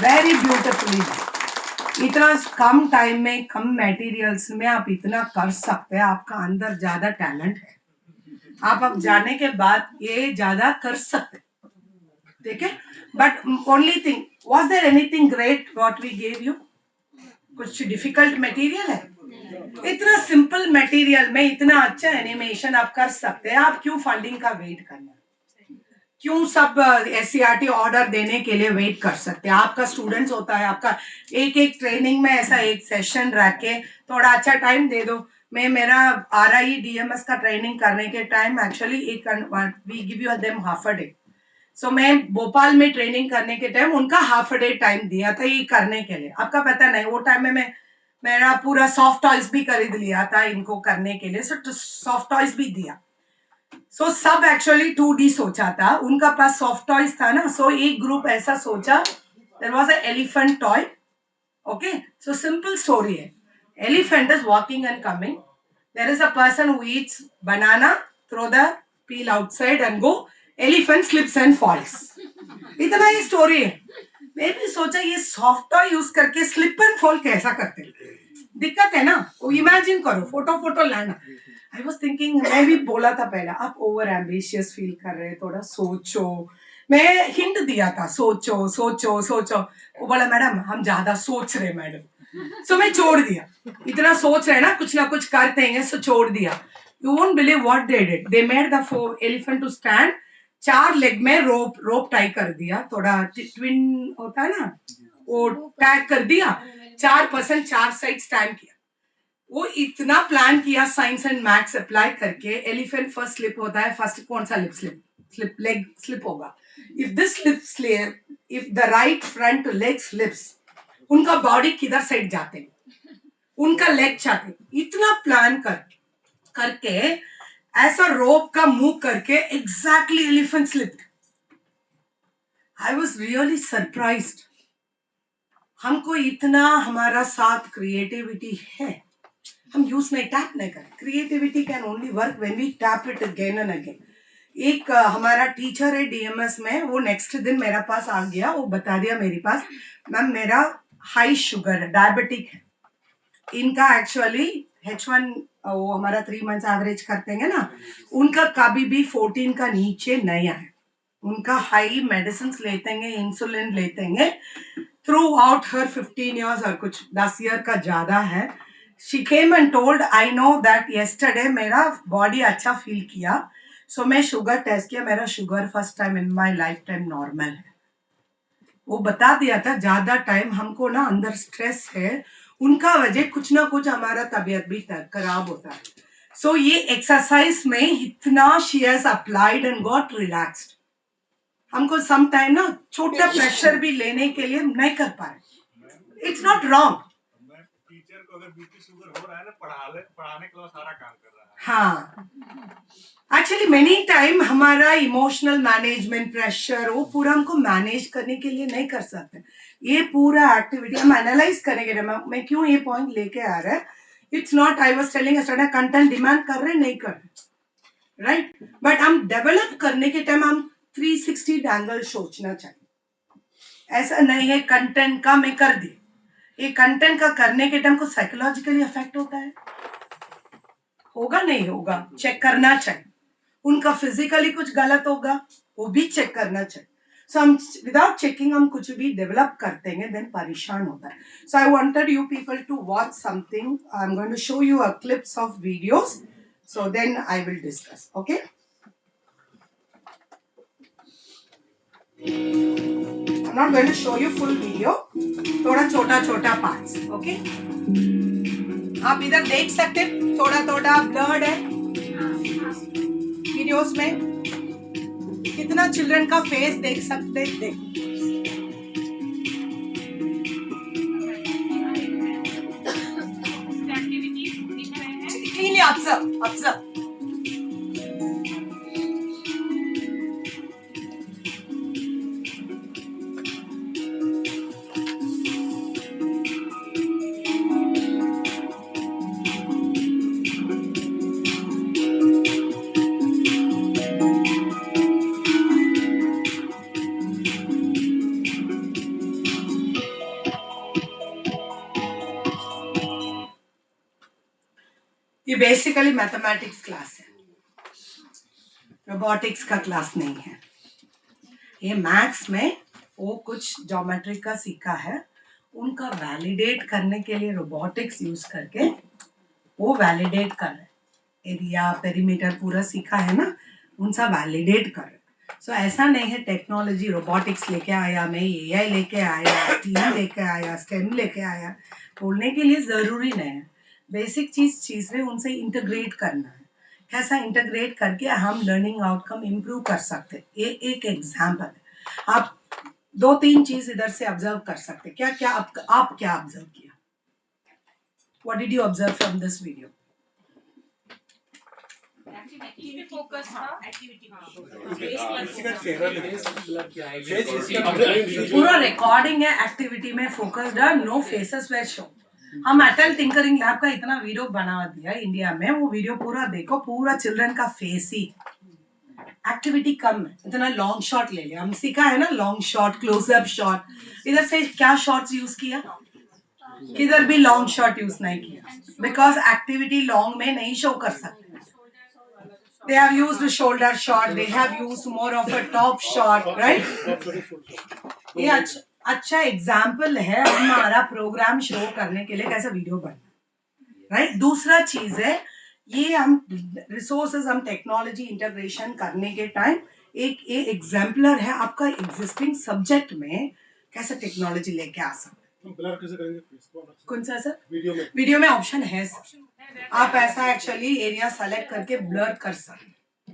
वेरी ब्यूटिफुली। इतना कम टाइम में कम मटेरियल्स में आप इतना कर सकते हैं, आपका अंदर ज्यादा टैलेंट है, आप अब जाने के बाद ये ज्यादा कर सकते, ठीक है। But only thing, was there anything great what we gave you? कुछ डिफिकल्ट मटेरियल है? इतना सिंपल मटेरियल में इतना अच्छा एनिमेशन आप कर सकते हैं, आप क्यों फंडिंग का वेट करना, क्यों सब SCRT ऑर्डर देने के लिए वेट कर सकते हैं? आपका स्टूडेंट्स होता है, आपका एक ट्रेनिंग में ऐसा एक सेशन रख के थोड़ा अच्छा टाइम दे दो। मैं मेरा RI DMS का ट्रेनिंग करने के time actually we give you them half a day. So मैं भोपाल में ट्रेनिंग करने के टाइम उनका हाफ अ डे टाइम दिया था ये करने के लिए। आपका पता नहीं वो टाइम में मैं मेरा पूरा सॉफ्ट टॉयज भी खरीद लिया था इनको करने के लिए, सो सॉफ्ट टॉयज भी दिया। सो सब एक्चुअली 2D सोचा था, उनका पास सॉफ्ट टॉयज था ना। सो एक ग्रुप ऐसा सोचा, there was a elephant toy, okay. So simple story है, elephant is walking and coming, there is a person who eats banana, throw the peel outside and go, elephant slips and falls. इतना ही story है। मैं भी सोचा ये soft toy use करके slip and fall कैसा करते हैं, दिक्कत है ना, वो इमेजिन करो, फोटो लाना। आई वॉज थिंकिंग, मैं भी बोला था पहले आप ओवर एम्बिशियस फील कर रहे हैं, थोड़ा सोचो। मैं हिंट दिया था सोचो सोचो सोचो, वो बोला मैडम हम ज्यादा सोच रहे मैडम। सो मैं छोड़ दिया, इतना सोच रहे ना कुछ करते हैं, सो छोड़ दिया। You won't believe what they did, they made the elephant to stand, 4 leg में रोप टाई कर दिया, थोड़ा ट्विन होता है ना वो टैग कर दिया, 4% 4 साइड स्टैंड किया। वो इतना प्लान किया साइंस एंड मैथ्स अप्लाई करके। एलिफेंट फर्स्ट स्लिप होता है, फर्स्ट कौन सा स्लिप लेग स्लिप होगा। If this slip, if the right front leg slips, उनका बॉडी किधर साइड जाते हैं, उनका लेग जाते, इतना प्लान करके ऐसा रोप का मूव करके exactly elephant slip. I was really surprised. हमको इतना हमारा साथ क्रिएटिविटी है, हम यूज नहीं टैप नहीं करें। Creativity can only work when we tap it again and again. एक हमारा टीचर है DMS में, वो नेक्स्ट दिन मेरे पास आ गया, वो बता दिया मेरे पास मैम मेरा हाई शुगर है, डायबिटिक है, इनका एक्चुअली H1 वो हमारा 3 मंथ्स एवरेज करते हैं ना, उनका कभी भी 14 का नीचे नहीं आए. उनका हाई मेडिसिन लेते हैं, इंसुलिन लेते हैं थ्रू आउट हर 15 ईयर्स और कुछ 10 ईयर का ज्यादा है. She came and told, I know that yesterday मेरा बॉडी अच्छा फील किया, सो मैं शुगर टेस्ट किया, मेरा sugar first time in my life time normal है. वो बता दिया था ज्यादा टाइम हमको ना अंदर स्ट्रेस है, उनका वजह कुछ ना कुछ हमारा तबीयत भी खराब होता है. सो ये एक्सरसाइज में इतना she has applied and got relaxed. हमको सम टाइम ना छोटा प्रेशर भी लेने के लिए नहीं कर पाए. It's not wrong. टीचर को अगर बीपी शुगर हो रहा है ना, पढ़ाने के लिए सारा काम कर रहा है. हाँ, एक्चुअली मेनी टाइम हमारा इमोशनल मैनेजमेंट प्रेशर वो पूरा हमको मैनेज करने के लिए नहीं कर सकते. ये पूरा एक्टिविटी हम एनालाइज करेंगे. मैं क्यों ये पॉइंट लेके आ रहा है, it's not I was telling content demand कर रहे नहीं कर रहे, राइट. बट हम डेवलप करने के टाइम हम 360 एंगल सोचना चाहिए. ऐसा नहीं है कंटेंट का मैं कर दी, ये कंटेंट का करने के टाइम को साइकोलॉजिकली अफेक्ट होता है, होगा नहीं होगा चेक करना चाहिए. उनका फिजिकली कुछ गलत होगा वो भी चेक करना चाहिए. सो हम विदाउट चेकिंग हम कुछ भी डेवलप करते हैं देन परेशान होता है. So I wanted you people to watch something. I am going to show you a clips of videos, so then I will discuss. Okay, I'm not going to show you full video, थोड़ा छोटा छोटा parts. Okay, आप इधर देख सकते थोड़ा थोड़ा blurred है वीडियोस में. कितना चिल्ड्रन का फेस देख सकते देख. Cleanly observe. ये बेसिकली मैथमेटिक्स क्लास है, रोबोटिक्स का क्लास नहीं है. ये मैथ्स में वो कुछ ज्योमेट्री का सीखा है, उनका वैलिडेट करने के लिए रोबोटिक्स यूज करके वो वैलिडेट कर रहे. एरिया पेरीमीटर पूरा सीखा है ना, उनसा वैलिडेट कर रहे. सो ऐसा नहीं है टेक्नोलॉजी रोबोटिक्स लेके आया, मैं एआई लेके आया, टीवी लेके आया, स्टेम लेके आया, बोलने के लिए जरूरी नहीं है. बेसिक चीज है उनसे इंटीग्रेट करना है. कैसा इंटीग्रेट करके हम लर्निंग आउटकम इम्प्रूव कर सकते. ये एक एग्जाम्पल है. आप 2-3 चीज इधर से ऑब्जर्व कर सकते. क्या क्या आप क्या ऑब्जर्व किया? What did you observe from this video? Focus था. पूरा रिकॉर्डिंग है, एक्टिविटी में फोकस्ड है, नो फेसेस वेर शो. हम अटल टिंकरिंग लैब का इतना वीडियो बना दिया इंडिया में, वो वीडियो पूरा देखो, पूरा चिल्ड्रन का फेस ही. एक्टिविटी कम है, इतना लॉन्ग शॉट ले लिया. हम सीखा है ना लॉन्ग शॉट, क्लोजअप शॉट. इधर से क्या शॉट्स यूज किया? किधर भी लॉन्ग शॉट यूज नहीं किया, बिकॉज एक्टिविटी लॉन्ग में नहीं शो कर सकते. They have used a shoulder shot, they have used more of a top shot, right? ये अच्छा एग्जाम्पल है हमारा प्रोग्राम शो करने के लिए कैसा वीडियो बनना, राइट? दूसरा चीज है ये हम रिसोर्सेज हम टेक्नोलॉजी इंटीग्रेशन करने के टाइम एक ये एग्जाम्पलर है आपका एग्जिस्टिंग सब्जेक्ट में कैसे टेक्नोलॉजी लेके आ सकते. ब्लर कैसे करेंगे फेस को? कौन सा सर? वीडियो में ऑप्शन है सर. आप ऐसा एक्चुअली एरिया सेलेक्ट करके ब्लर कर सकते.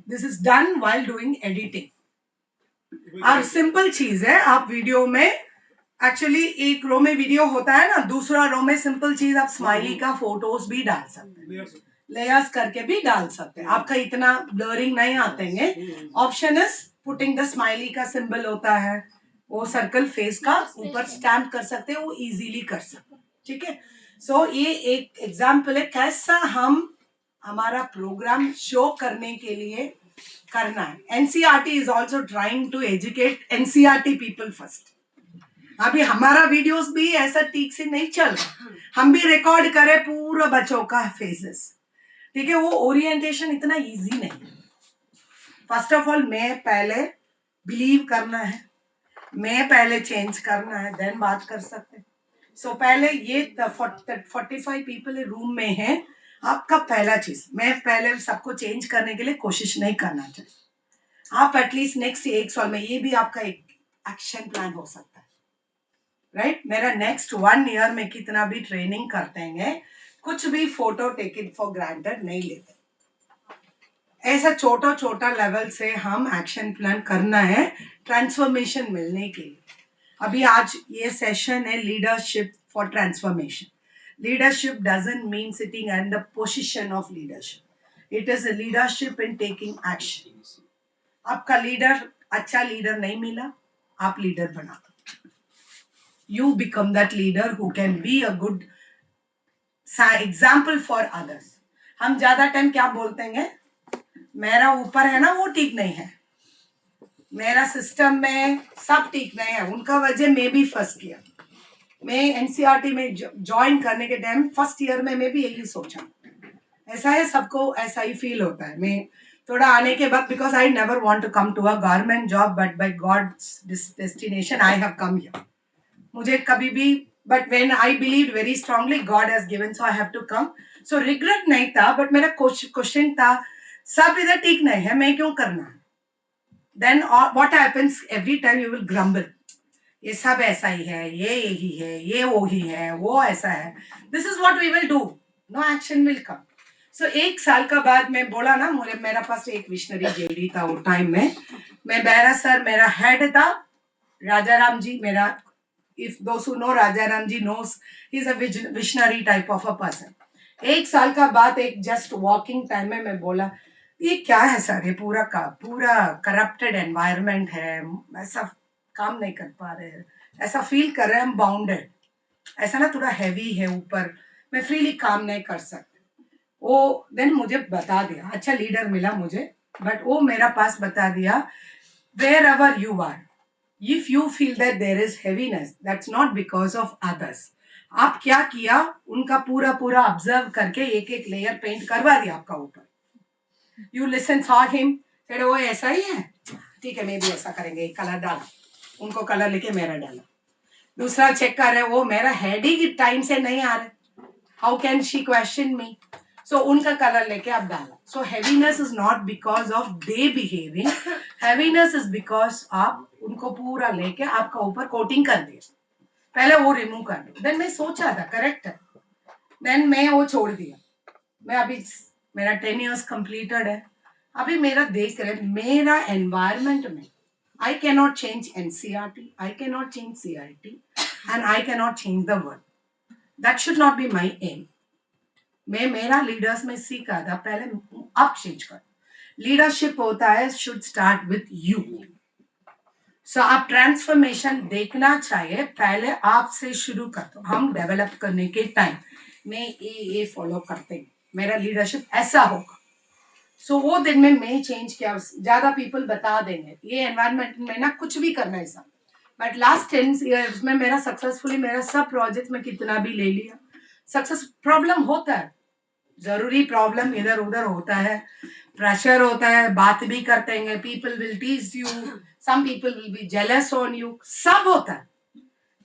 This is done while doing editing. और सिंपल चीज है, आप वीडियो में एक्चुअली एक रो में वीडियो होता है ना, दूसरा रो में सिंपल चीज आप स्माइली का फोटोज भी डाल सकते हैं, लेयर्स करके भी डाल सकते हैं. आपका इतना ब्लरिंग नहीं आते हैं. Option is putting the smiley का सिंबल होता है, वो सर्कल फेस का ऊपर स्टैम्प कर सकते हैं, वो इजीली कर सकते हैं. ठीक है. सो ये एक एग्जाम्पल है कैसा हम हमारा प्रोग्राम शो करने के लिए करना है. NCERT is also trying to educate NCERT people first. अभी हमारा वीडियोस भी ऐसा ठीक से नहीं चल रहा, हम भी रिकॉर्ड करें पूरा बच्चों का फेसेस, ठीक है, वो ओरिएंटेशन इतना इजी नहीं है। फर्स्ट ऑफ ऑल मैं पहले बिलीव करना है, मैं पहले चेंज करना है, देन बात कर सकते हैं। सो पहले ये 45 पीपल रूम में है, आपका पहला चीज, मैं पहले सबको चेंज करने के लिए कोशिश नहीं करना चाहिए। आप एटलीस्ट नेक्स्ट 1 साल में, ये भी आपका एक एक्शन प्लान हो सकता है, राइट। मेरा नेक्स्ट 1 ईयर में कितना भी ट्रेनिंग करते हैं, कुछ भी photo take it for granted नहीं लेते। ऐसा छोटा छोटा लेवल से हम एक्शन प्लान करना है ट्रांसफॉर्मेशन मिलने के लिए। अभी आज ये सेशन है leadership for transformation. Leadership doesn't mean sitting at the position of leadership, it is a leadership in taking action. आपका लीडर अच्छा लीडर नहीं मिला, आप लीडर बना, you become that leader who can be a good example for others. हम ज्यादा time क्या बोलते हैं, मेरा ऊपर है ना वो ठीक नहीं है, मेरा सिस्टम में सब ठीक नहीं है, उनका वजह मैं भी फंस गया। मैं एनसीईआरटी में ज्वाइन करने के टाइम फर्स्ट ईयर में मैं भी यही सोचा, ऐसा है, सबको ऐसा ही फील होता है। मैं थोड़ा आने के बाद, because I never want to come to a government job, but by god's destination I have come here. मुझे कभी भी, but when I believe very strongly God has given, so I have to come. So regret नहीं था, but मेरा question था, सब इधर ठीक नहीं है, मैं क्यों करना है। Then what happens, every time you will grumble, ये सब ऐसा ही है, ये यही है, ये वो ही है, वो ऐसा है, this is what we will do, no action will come. So 1 साल का बाद मैं बोला ना, मुझे मेरा पास एक विशनरी जेडी था वो टाइम में, मैं बैरा सर मेरा हेड था, राजा राम जी मेरा, if those who know Raja Ram ji knows, he is a visionary type of a person. 1 साल का बाद एक जस्ट वॉकिंग टाइम में मैं बोला, ये क्या है सर, ये पूरा का पूरा करप्टेड एनवायरनमेंट है, ऐसा काम नहीं कर पा रहे हैं, ऐसा फील कर रहे हैं हम बाउंडेड, ऐसा ना थोड़ा हैवी है ऊपर, मैं फ्रीली काम नहीं कर सकती। वो देन मुझे बता दिया, अच्छा लीडर मिला मुझे, बट वो मेरा पास बता दिया, wherever you are, if you feel that there is heaviness, that's not because of others. आप क्या किया, उनका पूरा पूरा ऑब्जर्व करके एक एक लेयर पेंट करवा दिया आपका ऊपर। यू लिसन सॉ हिम, फिर वो ऐसा ही है, ठीक है मैं भी ऐसा करेंगे, कलर डाला, उनको कलर लेके मेरा डाला। दूसरा चेक कर रहे, वो मेरा हेड ही टाइम से नहीं आ रहा, how can she question me, so उनका कलर लेके आप डाला। So heaviness is not because of they behaving, heaviness is because आप उनको पूरा लेके आपका ऊपर कोटिंग कर दिया, पहले वो रिमूव कर दो। देन मैं सोचा था करेक्ट है, देन मैं वो छोड़ दिया। मैं अभी मेरा 10 years कंप्लीटेड है, अभी मेरा देख रहे मेरा एनवायरमेंट में, I cannot change NCERT, I cannot change CIT, and I cannot change the world. That should not be my aim. मैं मेरा लीडर्स में सीखा था, पहले आप चेंज कर, लीडरशिप होता है शुड स्टार्ट विथ यू। सो आप ट्रांसफॉर्मेशन देखना चाहिए, पहले आपसे शुरू कर दो। हम डेवलप करने के टाइम में ये फॉलो करते हैं, मेरा लीडरशिप ऐसा होगा। सो वो दिन में मैं चेंज किया, ज्यादा पीपल बता देंगे ये एनवायरनमेंट में ना कुछ भी करना है सब, बट लास्ट 10 years में मेरा सक्सेसफुली मेरा सब प्रोजेक्ट में कितना भी ले लिया सक्सेस। प्रॉब्लम होता है, जरूरी प्रॉब्लम इधर उधर होता है, प्रेशर होता है, बात भी करते हैं, people will tease you, some people will be jealous on you, सब होता है।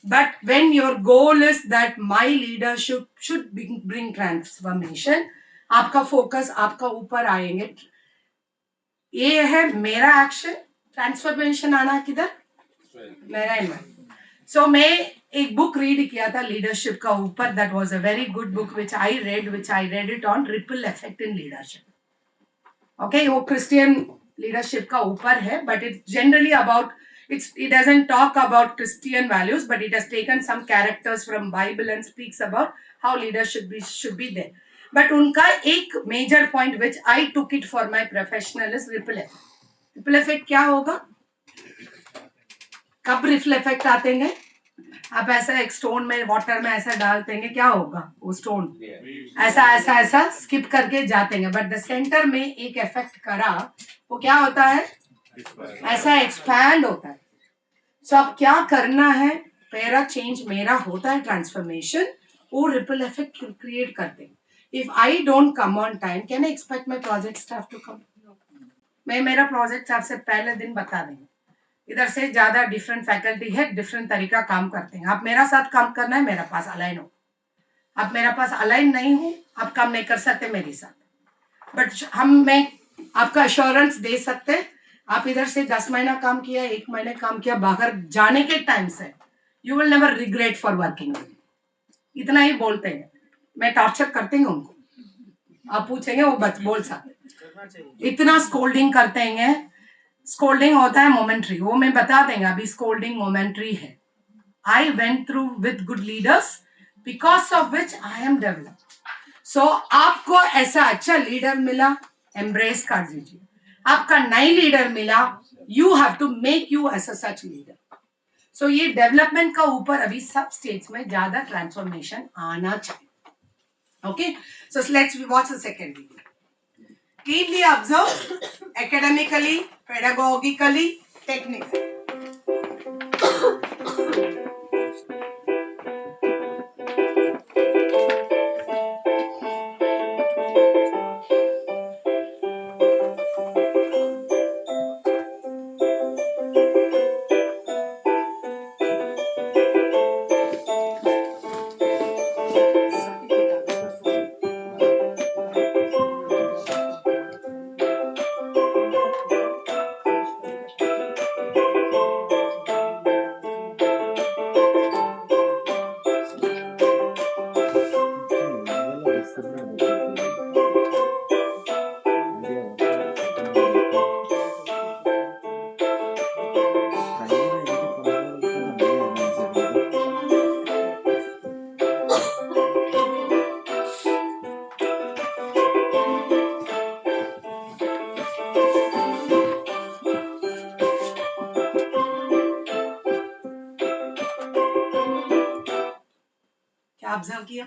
But when your goal is that my leadership should bring transformation, आपका फोकस आपका ऊपर आएंगे, ये है मेरा एक्शन, ट्रांसफॉर्मेशन आना किधर, मेरा इन्वायरमेंट। सो मैं एक बुक रीड किया था लीडरशिप का ऊपर, that was a very good book which I read it on ripple effect in leadership. Okay, वो क्रिश्चियन लीडरशिप का ऊपर है, but it's generally about, it doesn't talk about Christian values, but it has taken some characters from Bible and speaks about how leadership should be there. But उनका एक major point which I took it for my professional is ripple effect. Ripple effect क्या होगा, कब ripple effect आते हैं, आप ऐसा एक स्टोन में वाटर में ऐसा डालते हैं, क्या होगा, वो स्टोन ऐसा ऐसा ऐसा स्किप करके जाते हैं, बट द सेंटर में एक इफेक्ट करा, वो क्या होता है, ऐसा एक्सपैंड होता है। सो अब क्या करना है, मेरा चेंज मेरा होता है ट्रांसफॉर्मेशन, वो रिपल इफेक्ट क्रिएट करते हैं. If I don't come on time, can I expect my project staff to come? मैं मेरा प्रोजेक्ट स्टाफ से पहले दिन बता देंगे, इधर से ज्यादा डिफरेंट फैकल्टी है, डिफरेंट तरीका काम करते हैं, आप मेरा साथ काम करना है, मेरा पास अलाइन हो. आप मेरा पास अलाइन नहीं हो, आप काम नहीं कर सकते मेरे साथ. बट मैं आपका अश्योरेंस दे सकते, आप इधर से 10 महीना काम किया, 1 महीने काम किया, बाहर जाने के टाइम से you will never regret for working. इतना ही बोलते हैं. मैं टॉर्चर करते हैं उनको, आप पूछेंगे वो बच बोल सकते. इतना स्कोल्डिंग करते हैं. स्कोल्डिंग होता है मोमेंट्री, वो मैं बता देंगे. अभी स्कोल्डिंग मोमेंट्री है. I went through with good leaders because of which I am develop. So आपको ऐसा अच्छा लीडर मिला, एम्ब्रेस कर दीजिए. आपका नई लीडर मिला, you have to make you as such leader. So ये डेवलपमेंट का ऊपर अभी सब स्टेट्स में ज्यादा ट्रांसफॉर्मेशन आना चाहिए. Okay, so let's watch the second video. Keenly observe academically, pedagogically, technically. क्या ऑब्जर्व किया?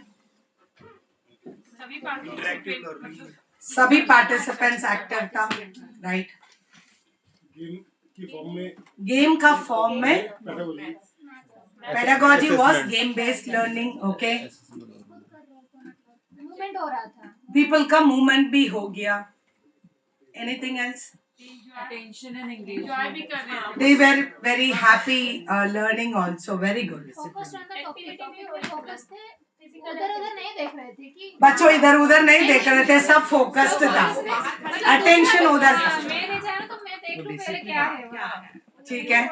सभी पार्टिसिपेंट्स एक्टिव था, राइट? गेम का फॉर्म में pedagogy was game based learning. Okay, movement हो रहा था, पीपल का मूवमेंट भी हो गया. Anything else? Attention and engagement. Enjoy भी कर रहे थे. They were very happy learning also. Very good. Focus on the topic पे फोकस थे, उधर उधर नहीं देख रहे थे कि बच्चों इधर उधर नहीं देख रहे थे, सब फोकस्ड था. अटेंशन उधर था. मेरे जा रहा तो मैं देख लूं पहले क्या है वो. ठीक है,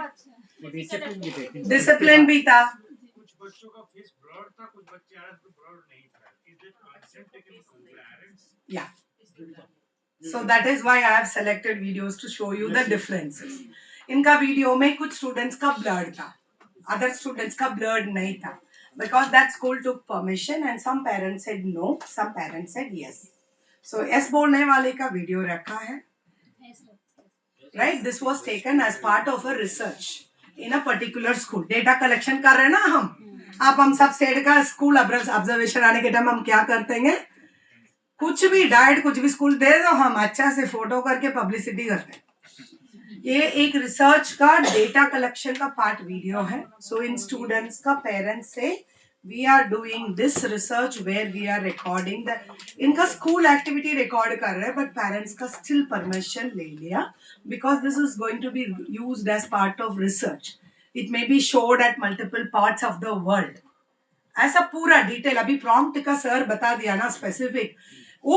डिसिप्लिन भी था. कुछ बच्चों का फेस ब्लर था, कुछ बच्चे आए तो ब्लर नहीं था. Is it concept taken from parents? Yeah. So that is why I have selected videos to show you the differences. इनका वीडियो में कुछ स्टूडेंट्स का ब्लड था, अदर स्टूडेंट्स का ब्लड नहीं था, because that school took permission and some parents said no, some parents said yes. So yes बोलने वाले का वीडियो रखा है, right? This was taken as part of a research in a particular school. Data collection कर रहे हैं ना हम सब स्टेट का स्कूल ऑब्जर्वेशन आने के टाइम हम क्या करते हैं, कुछ भी डाइट कुछ भी स्कूल दे दो, हम अच्छा से फोटो करके पब्लिसिटी करते हैं. ये एक रिसर्च का डेटा कलेक्शन का पार्ट वीडियो है. सो इन स्टूडेंट्स का पेरेंट्स से we are doing this research where we are recording the, इनका स्कूल एक्टिविटी रिकॉर्ड कर रहे हैं बट पेरेंट्स का स्टिल परमिशन ले लिया, because this is going to be used as part of research. It may be showed at multiple parts of the world. ऐसा पूरा detail अभी प्रॉम्प्ट का सर बता दिया ना, स्पेसिफिक. वो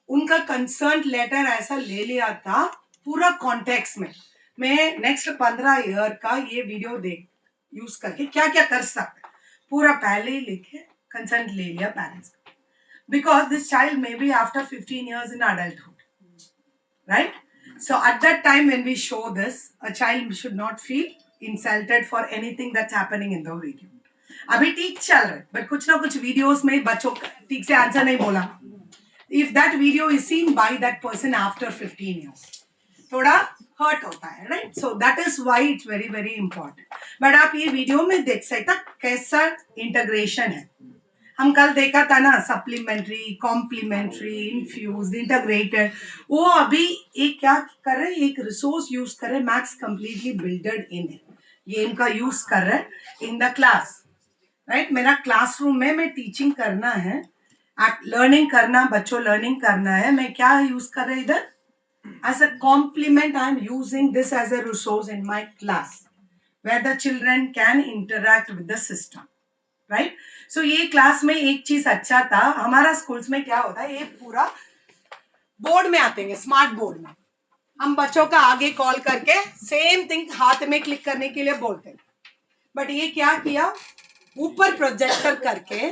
उनका कंसर्न लेटर ऐसा ले लिया था पूरा कॉन्टेक्स्ट में. मैं नेक्स्ट 15 ईयर का ये वीडियो देख यूज करके क्या क्या कर सकते पूरा पहले ही लिखे कंसर्न ले लिया parents, because this child may be after 15 years in adulthood, right? So at that time when we show this, a child should not feel insulted for anything that's happening in the video. अभी ठीक चल रहा है but कुछ ना कुछ videos में बच्चों ठीक से आंसर नहीं बोला. If that video is seen by that person after 15 years, थोड़ा हर्ट होता है, right? So that is why it's very very important. But आप ये वीडियो में देख सकते कैसा इंटीग्रेशन है. हम कल देखा था ना, सप्लीमेंट्री, कॉम्प्लीमेंट्री, इन्फ्यूज, इंटीग्रेटेड. वो अभी एक क्या कर रहे हैं, एक रिसोर्स यूज कर रहे हैं, मैथ्स कंप्लीटली बिल्डेड इन है. गेम का यूज कर रहे हैं इन द क्लास, राइट। मेरा क्लासरूम में मैं टीचिंग करना है, लर्निंग करना, बच्चों लर्निंग करना है, मैं क्या यूज कर रहे इधर, as a complement I am using this as a resource in my class where the children can interact with the system, right? So ये क्लास में एक चीज अच्छा था, हमारा स्कूल्स में क्या होता है, ये पूरा बोर्ड में आते हैं, स्मार्ट बोर्ड में हम बच्चों का आगे कॉल करके सेम थिंग हाथ में क्लिक करने के लिए बोलते हैं, बट ये क्या किया, ऊपर प्रोजेक्टर करके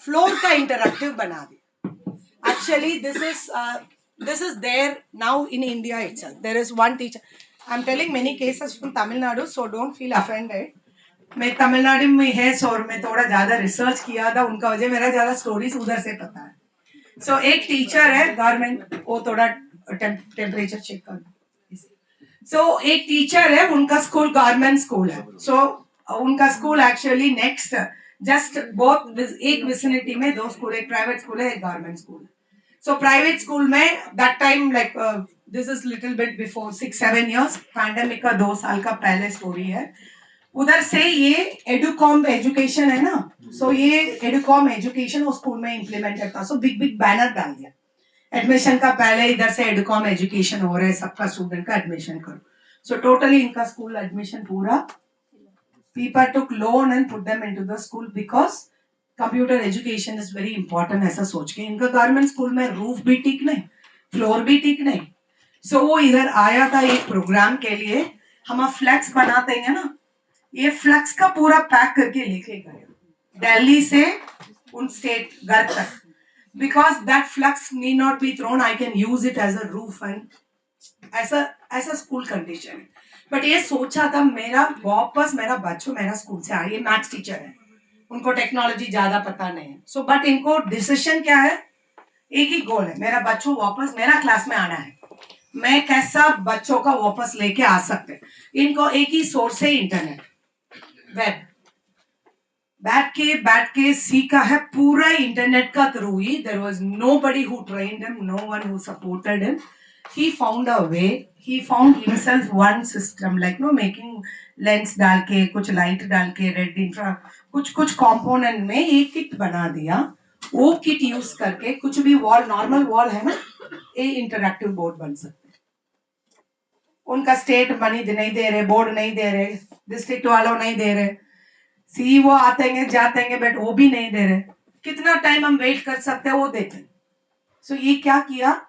फ्लोर का इंटरैक्टिव बना दिया। Actually this is there now in India itself. There is one teacher. I'm telling many cases from Tamil Nadu, so don't feel offended. मैं तमिलनाडु में है, और मैं थोड़ा ज्यादा रिसर्च किया था, उनका वजह मेरा ज्यादा स्टोरीज उधर से पता है। सो एक टीचर है गवर्नमेंट, वो थोड़ा टेम्परेचर चेक कर। सो एक टीचर है, उनका स्कूल गवर्नमेंट स्कूल है। सो उनका school actually next just both एक विसिनिटी में दो स्कूल, एक प्राइवेट स्कूल है, एक गवर्नमेंट स्कूल है। So private school में that time like this is little bit before 6-7 years, pandemic का 2 साल का पहले स्टोरी है। उधर से ये एडुकॉम एजुकेशन है ना, सो ये एडुकॉम एजुकेशन वो स्कूल में इम्प्लीमेंटेड था। सो बिग बिग बैनर डाल दिया एडमिशन का, पहले इधर से एडुकॉम एजुकेशन हो रहा है, सबका स्टूडेंट का एडमिशन करो। सो टोटली इनका स्कूल एडमिशन पूरा, people took loan and put them into the school because computer education is very important, ऐसा सोच के। इनका गवर्नमेंट स्कूल में रूफ भी ठीक नहीं, फ्लोर भी ठीक नहीं। सो वो इधर आया था एक प्रोग्राम के लिए, हम फ्लैक्स बनाते हैं ना, ये फ्लैक्स का पूरा पैक करके लेके गए दिल्ली से उन स्टेट घर तक, because that flex need not be thrown, I can use it as a roof and ऐसा स्कूल कंडीशन है। बट ये सोचा था मेरा वापस मेरा बच्चों मेरा स्कूल से आए, ये मैथ्स टीचर है, उनको टेक्नोलॉजी ज्यादा पता नहीं है। सो बट इनको डिसीजन क्या है, एक ही गोल है, मेरा बच्चों वापस मेरा क्लास में आना है, मैं कैसा बच्चों का वापस लेके आ सकते। इनको एक ही सोर्स है, इंटरनेट, वेब, बैठ के सीखा है पूरा इंटरनेट का थ्रू ही। There was nobody who trained him, no one who supported him, he found a way, he found himself one system like no making lens डाल के, कुछ लाइट डाल के, रेड इंफ्रा, कुछ कंपोनेंट में एक किट बना दिया। वो किट यूज करके कुछ भी वॉल, नॉर्मल वॉल है ना, ये इंटरैक्टिव बोर्ड बन सकते हैं। उनका स्टेट मनी नहीं दे रहे, बोर्ड नहीं दे रहे, डिस्ट्रिक्ट वालों नहीं दे रहे, सीईओ आते हैं जाते हैं, बट वो भी नहीं दे रहे। कितना टाइम हम वेट कर सकते हैं, वो देते हैं। सो ये क्या किया,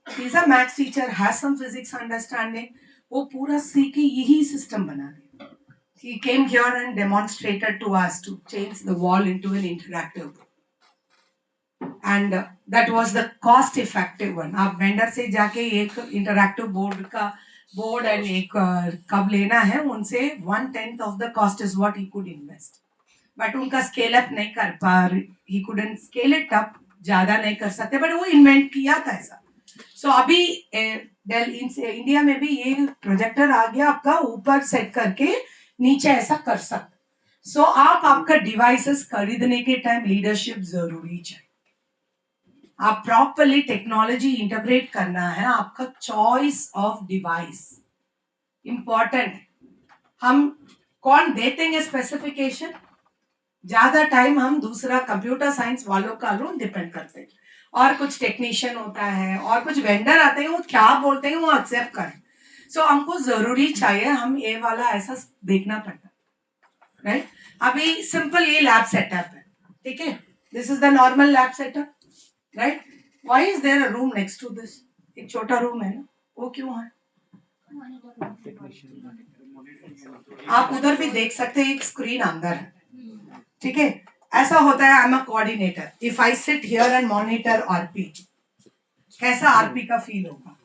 he's a maths teacher, has some physics understanding, वो पूरा सीखे यही सिस्टम बना दिया। He came here and demonstrated to us to change the wall into an interactive board, and that was the cost effective one। आप vendor से जाके एक इंटरैक्टिव बोर्ड का बोर्ड एंड एक कब लेना है, उनसे 1/10 of the cost is what he could invest, but उनका स्केल अप नहीं कर पा, he couldn't scale it up, ज्यादा नहीं कर सकते, बट वो इन्वेंट किया था ऐसा। सो अभी इंडिया में भी ये प्रोजेक्टर आ गया, आपका ऊपर सेट करके नीचे ऐसा कर सकते। सो आप आपका डिवाइसेस खरीदने के टाइम लीडरशिप जरूरी चाहिए, आप प्रॉपरली टेक्नोलॉजी इंटीग्रेट करना है, आपका चॉइस ऑफ डिवाइस इंपॉर्टेंट। हम कौन देते हैं स्पेसिफिकेशन, ज्यादा टाइम हम दूसरा कंप्यूटर साइंस वालों का लोन डिपेंड करते हैं, और कुछ टेक्नीशियन होता है और कुछ वेंडर आते हैं, वो क्या बोलते हैं वो एक्सेप्ट करें। सो हमको जरूरी चाहिए, हम ये वाला ऐसा देखना पड़ता, राइट। अभी सिंपल ये लैब सेटअप है, ठीक है, this is the normal lab setup, right. Why is there a room next to this, एक छोटा रूम है ना, वो क्यों है, आप उधर भी देख सकते हैं, एक स्क्रीन अंदर है, ठीक है। ऐसा होता है, I am a coordinator, if I sit here and monitor RP, कैसा आरपी का फील होगा,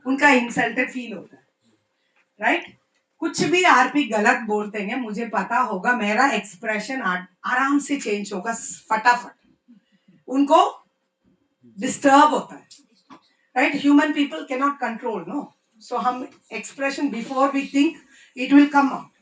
उनका इंसल्टेड फील होता है, राइट। कुछ भी आरपी गलत बोलते हैं, मुझे पता होगा, मेरा एक्सप्रेशन आराम से चेंज होगा फटाफट, उनको डिस्टर्ब होता है, right. Human people can not control, no. So हम expression before we think it will come out.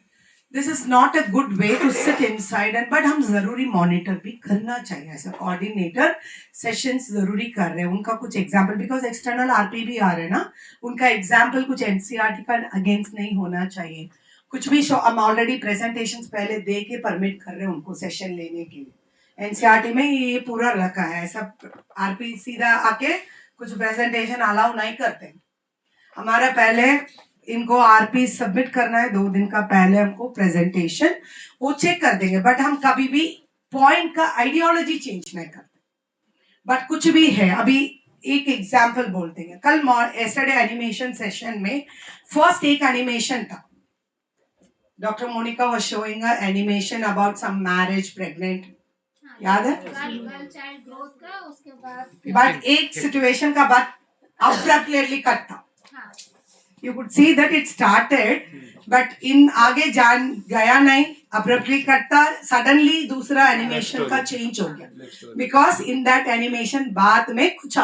This is not a good way to sit inside and, but हम जरूरी मॉनिटर भी करना चाहिए, ऐसा कोऑर्डिनेटर सेशंस जरूरी कर रहे हैं, उनका कुछ एग्जाम्पल, बिकॉज एक्सटर्नल आरपी भी आ रहे हैं ना, उनका एग्जाम्पल कुछ एनसीईआरटी का अगेंस्ट नहीं होना चाहिए, कुछ भी शो हम ऑलरेडी प्रेजेंटेशंस पहले दे के परमिट कर रहे हैं उनको सेशन लेने के लिए। एनसीईआरटी में ये पूरा रखा है, सब आरपी सीधा आके कुछ प्रेजेंटेशन अलाउ नहीं करते। हमारा पहले इनको आरपी सबमिट करना है, 2 दिन का पहले हमको प्रेजेंटेशन वो चेक कर देंगे, बट हम कभी भी पॉइंट का आइडियोलॉजी चेंज नहीं करते। बट कुछ भी है, अभी एक एग्जाम्पल बोलते हैं, कल एस्टरडे एनिमेशन सेशन में फर्स्ट एक एनिमेशन था, doctor Monika was showing a animation about some marriage pregnant, याद है? गर्ल चाइल्ड ग्रोथ का, उसके बाद बट एक सिचुएशन का बाद अब्रप्टली कट था। हाँ You could see that it started, but in आगे जान गया नहीं, abruptly कटता, suddenly दूसरा एनिमेशन का चेंज हो गया, because in that animation बाद में कुछ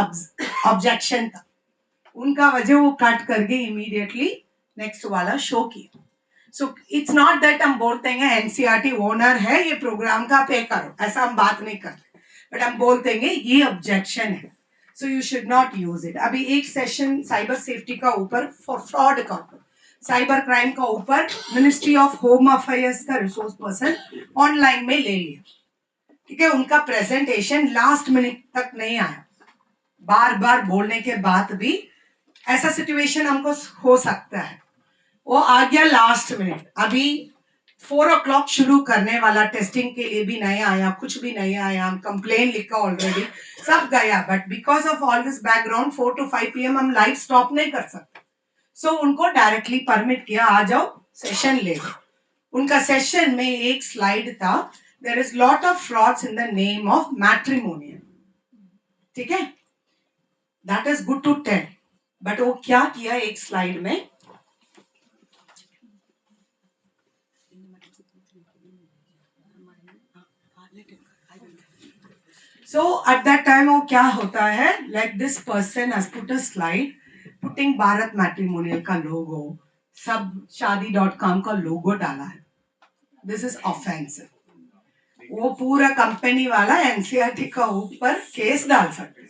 objection था, उनका वजह वो कट करके immediately next वाला शो किया। So it's not that हम बोलते हैं एनसीईआरटी ओनर है ये प्रोग्राम का पे करो, ऐसा हम बात नहीं करते, बट हम बोलते हैं ये ऑब्जेक्शन है, so you should not use it. अभी एक सेशन साइबर सेफ्टी का ऊपर, फॉर फ्रॉड का ऊपर, साइबर क्राइम का ऊपर मिनिस्ट्री ऑफ होम अफेयर्स का रिसोर्स पर्सन ऑनलाइन में ले लिया, ठीक है? उनका प्रेजेंटेशन लास्ट मिनट तक नहीं आया, बार बार बोलने के बाद भी ऐसा सिचुएशन हमको हो सकता है, वो आ गया लास्ट मिनट। अभी 4 o'clock शुरू करने वाला, टेस्टिंग के लिए भी नहीं आया, कुछ भी नहीं आया, हम कंप्लेन लिखा ऑलरेडी, सब गया, but because of all this background 4 to 5 PM हम लाइव स्टॉप नहीं कर सकते, सो उनको डायरेक्टली परमिट किया, आ जाओ सेशन ले लो। उनका सेशन में एक स्लाइड था, there is lot of frauds in the name of matrimonial, ठीक है? That is good to tell, but वो क्या किया एक स्लाइड में, so at that time वो क्या होता है, like this person has put a slide putting Bharat matrimonial का लोगो, सब शादी.com का लोगो डाला है, this is offensive, वो पूरा कंपनी वाला एनसीईआरटी का ऊपर केस डाल सकते,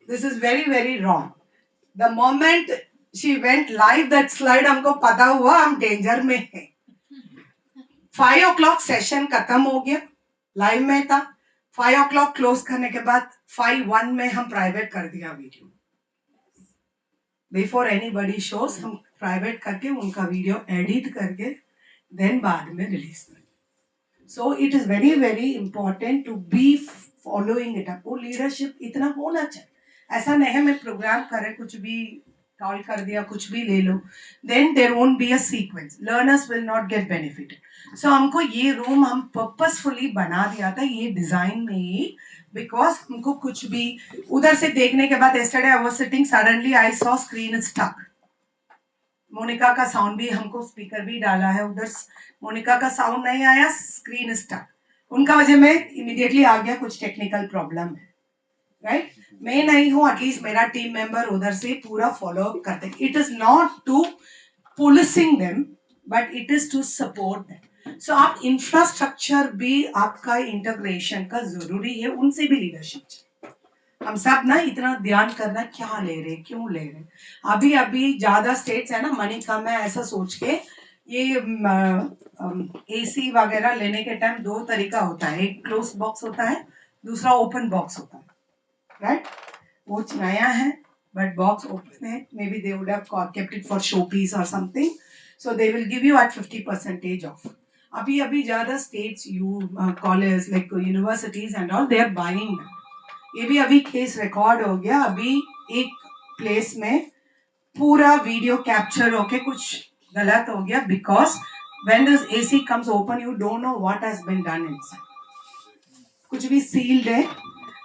this is very very wrong। the moment she went live that slide हमको पता हुआ हम डेंजर में हैं। 5 o'clock सेशन खत्म हो गया, लाइव में था, 5 o'clock क्लोज करने के बाद 5:01 में हम प्राइवेट कर दिया वीडियो, बिफोर एनीबॉडी शोज हम प्राइवेट करके उनका वीडियो एडिट करके देन बाद में रिलीज कर। So it is very very important to be following it up, वो लीडरशिप इतना होना चाहिए, ऐसा नहीं है मैं प्रोग्राम कर रहे कुछ भी कॉल कर दिया कुछ भी ले लो, then there won't be a sequence, learners will not get benefited. So हमको ये रूम हम पर्पसफुली बना दिया था ये डिजाइन में ही, बिकॉज हमको कुछ भी उधर से देखने के बाद, yesterday I was sitting, suddenly I saw screen is stuck, Monika का साउंड भी हमको स्पीकर भी डाला है उधर, मोनिका का साउंड नहीं आया, स्क्रीन इज स्टक, उनका वजह में इमीडिएटली आ गया कुछ टेक्निकल प्रॉब्लम है, राइट? मैं नहीं हूं, एटलीस्ट मेरा टीम मेंबर उधर से पूरा फॉलो अप करते, it is not to policing them but it is to support them. So आप इंफ्रास्ट्रक्चर भी आपका इंटीग्रेशन का जरूरी है, उनसे भी लीडरशिप चाहिए। हम सब ना इतना ध्यान करना क्या ले रहे क्यों ले रहे, अभी अभी ज्यादा स्टेट्स है ना मनी कम है ऐसा सोच के ये एसी वगैरह लेने के टाइम 2 तरीका होता है, एक क्लोज बॉक्स होता है, दूसरा ओपन बॉक्स होता है, राइट? वो नया है बट बॉक्स ओपन है, maybe they would have kept it for show piece or something, so they will give you at 50% off. अभी अभी ज्यादा states college like universities and all they are buying, ये भी अभी case record हो गया, अभी एक प्लेस में पूरा वीडियो कैप्चर होके कुछ गलत हो गया, because when this AC comes open you don't know what has been done inside, कुछ भी सील्ड है,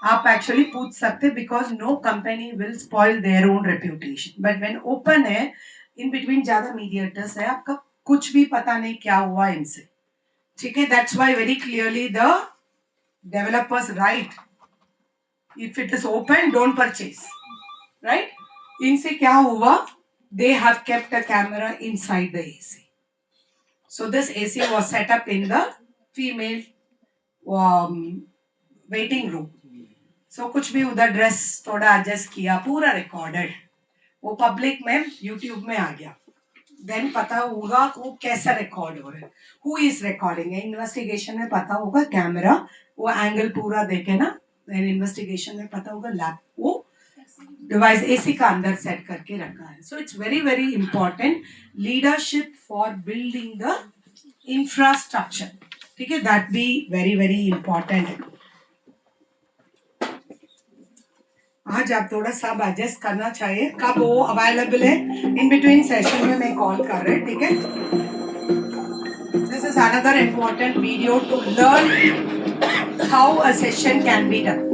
आप एक्चुअली पूछ सकते, because no company will spoil their own reputation, but when open है इन बिटवीन ज्यादा मीडिएटर्स है, आपका कुछ भी पता नहीं क्या हुआ इनसे, ठीक है? That's why very clearly the developers right, if it is open don't purchase, right? इनसे क्या हुआ, they have kept a camera inside the AC, so this AC was set up in the female waiting room, so कुछ भी उधर dress थोड़ा adjust किया, पूरा recorded, वो पब्लिक में यूट्यूब में आ गया, देन पता होगा वो कैसा रिकॉर्ड हो रहा है, हु इज रिकॉर्डिंग है। इन्वेस्टिगेशन में पता होगा कैमरा वो एंगल पूरा देखे ना, देन इन्वेस्टिगेशन में पता होगा लैब वो डिवाइस एसी का अंदर सेट करके रखा है। So it's very very important leadership for building the infrastructure, ठीक है, that be very very important. आज आप थोड़ा सब एडजस्ट करना चाहिए, कब वो अवेलेबल है, इन बिटवीन सेशन में मैं कॉल कर रहे, ठीक है। This is another important video to learn how a session can be done.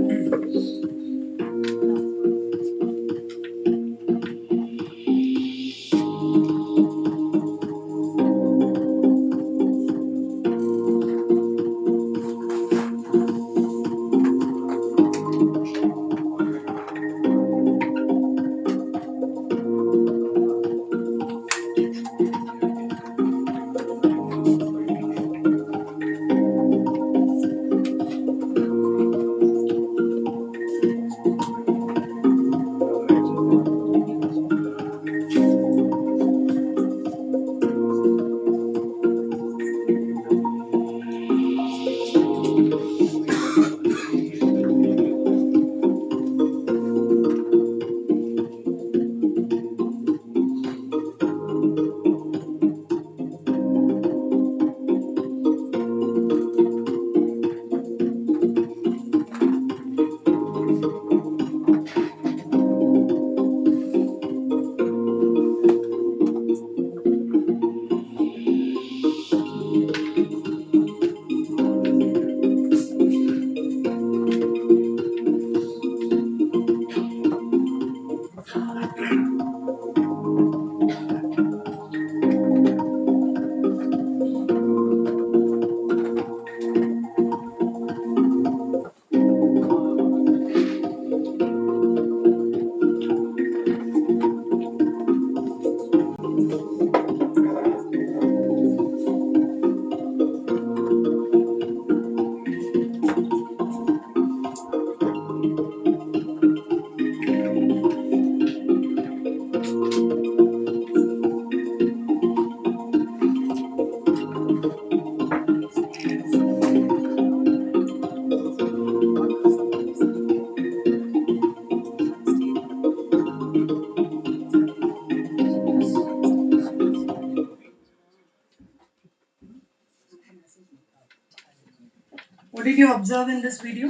What did you observe in this video?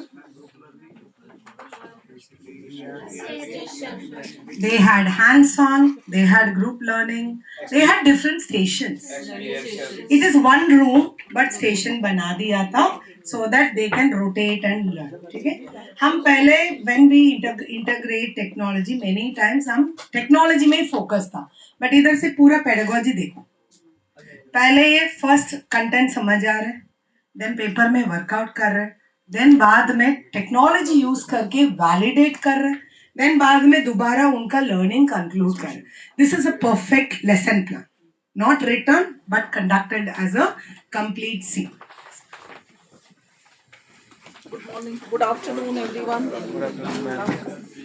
They had hands-on, they had group learning, they had different stations. It is one room, but station बना दिया था so that they can rotate and learn. ठीक है? हम पहले when we integrate technology many times हम technology में focus था, but इधर से पूरा pedagogy देखो। पहले ये फर्स्ट कंटेंट समझ आ रहे हैं, देन पेपर में वर्कआउट कर रहे हैं, देन बाद में टेक्नोलॉजी यूज करके वैलिडेट कर रहे हैं, देन बाद में दोबारा उनका लर्निंग कंक्लूड कर रहे हैं। This is a perfect lesson plan, not written but conducted as a complete see. Good morning, good afternoon, everyone. Good afternoon, ma'am.